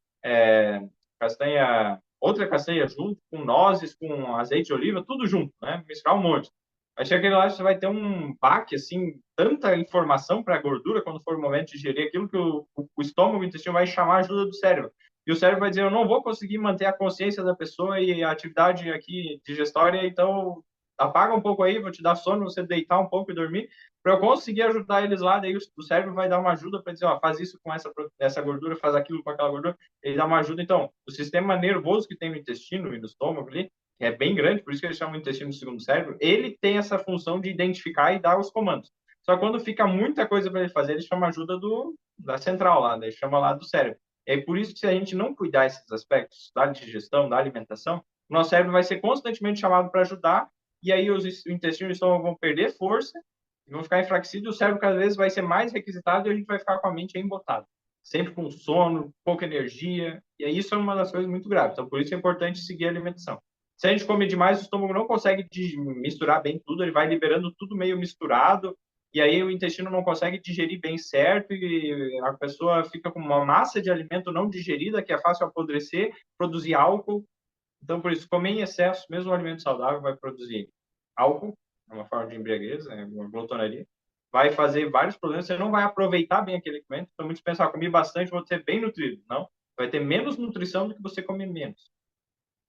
castanha, outra castanha junto, com nozes, com azeite de oliva, tudo junto, né? Misturar um monte. Vai chegar aquele lá, você vai ter um baque, assim, tanta informação para a gordura, quando for o momento de digerir aquilo, que o estômago, o intestino vai chamar a ajuda do cérebro. E o cérebro vai dizer, eu não vou conseguir manter a consciência da pessoa e a atividade aqui digestória, então apaga um pouco aí, vou te dar sono, você deitar um pouco e dormir, para eu conseguir ajudar eles lá, daí o cérebro vai dar uma ajuda para dizer, ó, faz isso com essa gordura, faz aquilo com aquela gordura, ele dá uma ajuda. Então, o sistema nervoso que tem no intestino e no estômago ali, que é bem grande, por isso que eles chamam de intestino do segundo cérebro, ele tem essa função de identificar e dar os comandos. Só que quando fica muita coisa para ele fazer, ele chama ajuda da central lá, ele chama lá do cérebro. É por isso que se a gente não cuidar desses aspectos da digestão, da alimentação, o nosso cérebro vai ser constantemente chamado para ajudar, e aí o intestino e o estômago vão perder força, vão ficar enfraquecidos, e o cérebro cada vez vai ser mais requisitado e a gente vai ficar com a mente embotada. Sempre com sono, pouca energia, e aí isso é uma das coisas muito graves. Então, por isso é importante seguir a alimentação. Se a gente come demais, o estômago não consegue misturar bem tudo, ele vai liberando tudo meio misturado, e aí o intestino não consegue digerir bem certo, e a pessoa fica com uma massa de alimento não digerida, que é fácil apodrecer, produzir álcool. Então, por isso, comer em excesso, mesmo o alimento saudável, vai produzir álcool, é uma forma de embriaguez, é uma glutonaria, vai fazer vários problemas, você não vai aproveitar bem aquele alimento. Então, muitos pensam, comi bastante, vou ser bem nutrido. Não, vai ter menos nutrição do que você comer menos.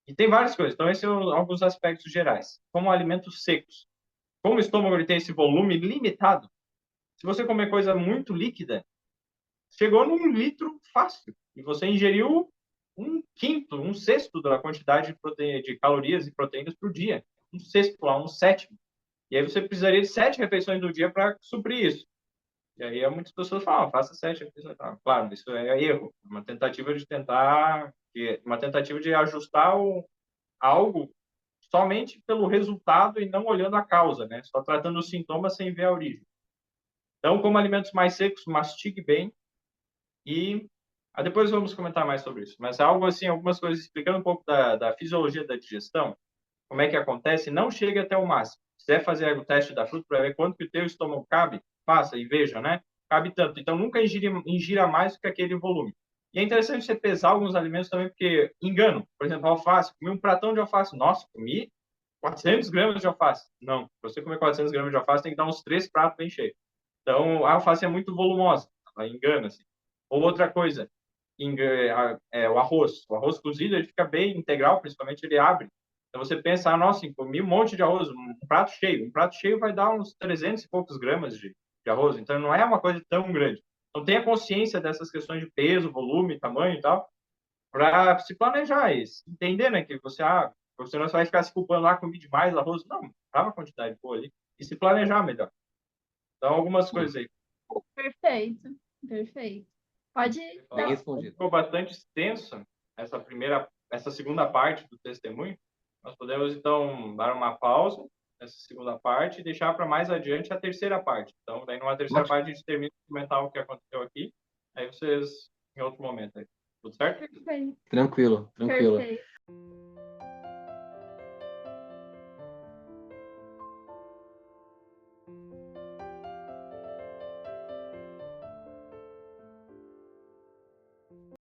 E tem várias coisas. Então, esses são alguns aspectos gerais. Como alimentos secos. Como o estômago ele tem esse volume limitado, se você comer coisa muito líquida, chegou num litro fácil. E você ingeriu um quinto, um sexto da quantidade de calorias e proteínas por dia. Um sexto lá, um sétimo. E aí você precisaria de 7 refeições do dia para suprir isso. E aí muitas pessoas falam, faça 7 refeições. Claro, isso é erro. Uma tentativa de ajustar algo somente pelo resultado e não olhando a causa, né? Só tratando os sintomas sem ver a origem. Então, como alimentos mais secos, mastigue bem e depois vamos comentar mais sobre isso. Mas algo assim, algumas coisas explicando um pouco da fisiologia da digestão, como é que acontece, não chegue até o máximo. Se quiser fazer o teste da fruta para ver quanto que o teu estômago cabe, faça e veja, né? Cabe tanto. Então, nunca ingira mais do que aquele volume. E é interessante você pesar alguns alimentos também, porque engano. Por exemplo, alface. Comi um pratão de alface. Nossa, comi 400 gramas de alface. Não, para você comer 400 gramas de alface, tem que dar uns 3 pratos bem cheios. Então, a alface é muito volumosa. Ela engana, assim. Ou outra coisa, o arroz. O arroz cozido, ele fica bem integral, principalmente ele abre. Então você pensa, nossa, comi um monte de arroz, um prato cheio. Um prato cheio vai dar uns 300 e poucos gramas de arroz. Então não é uma coisa tão grande. Então tenha consciência dessas questões de peso, volume, tamanho e tal, para se planejar isso. Entender, né, que você não vai ficar se culpando lá, comi demais arroz. Não, dá uma quantidade boa ali. E se planejar melhor. Então algumas coisas aí. Perfeito, perfeito. Pode Bem dar. respondido. Ficou bastante extenso essa segunda parte do testemunho. Nós podemos, então, dar uma pausa nessa segunda parte e deixar para mais adiante a terceira parte. Então, daí numa terceira parte a gente termina de comentar o que aconteceu aqui. Aí vocês, em outro momento aí. Tudo certo? Perfeito, Tranquilo, tranquilo. perfeito.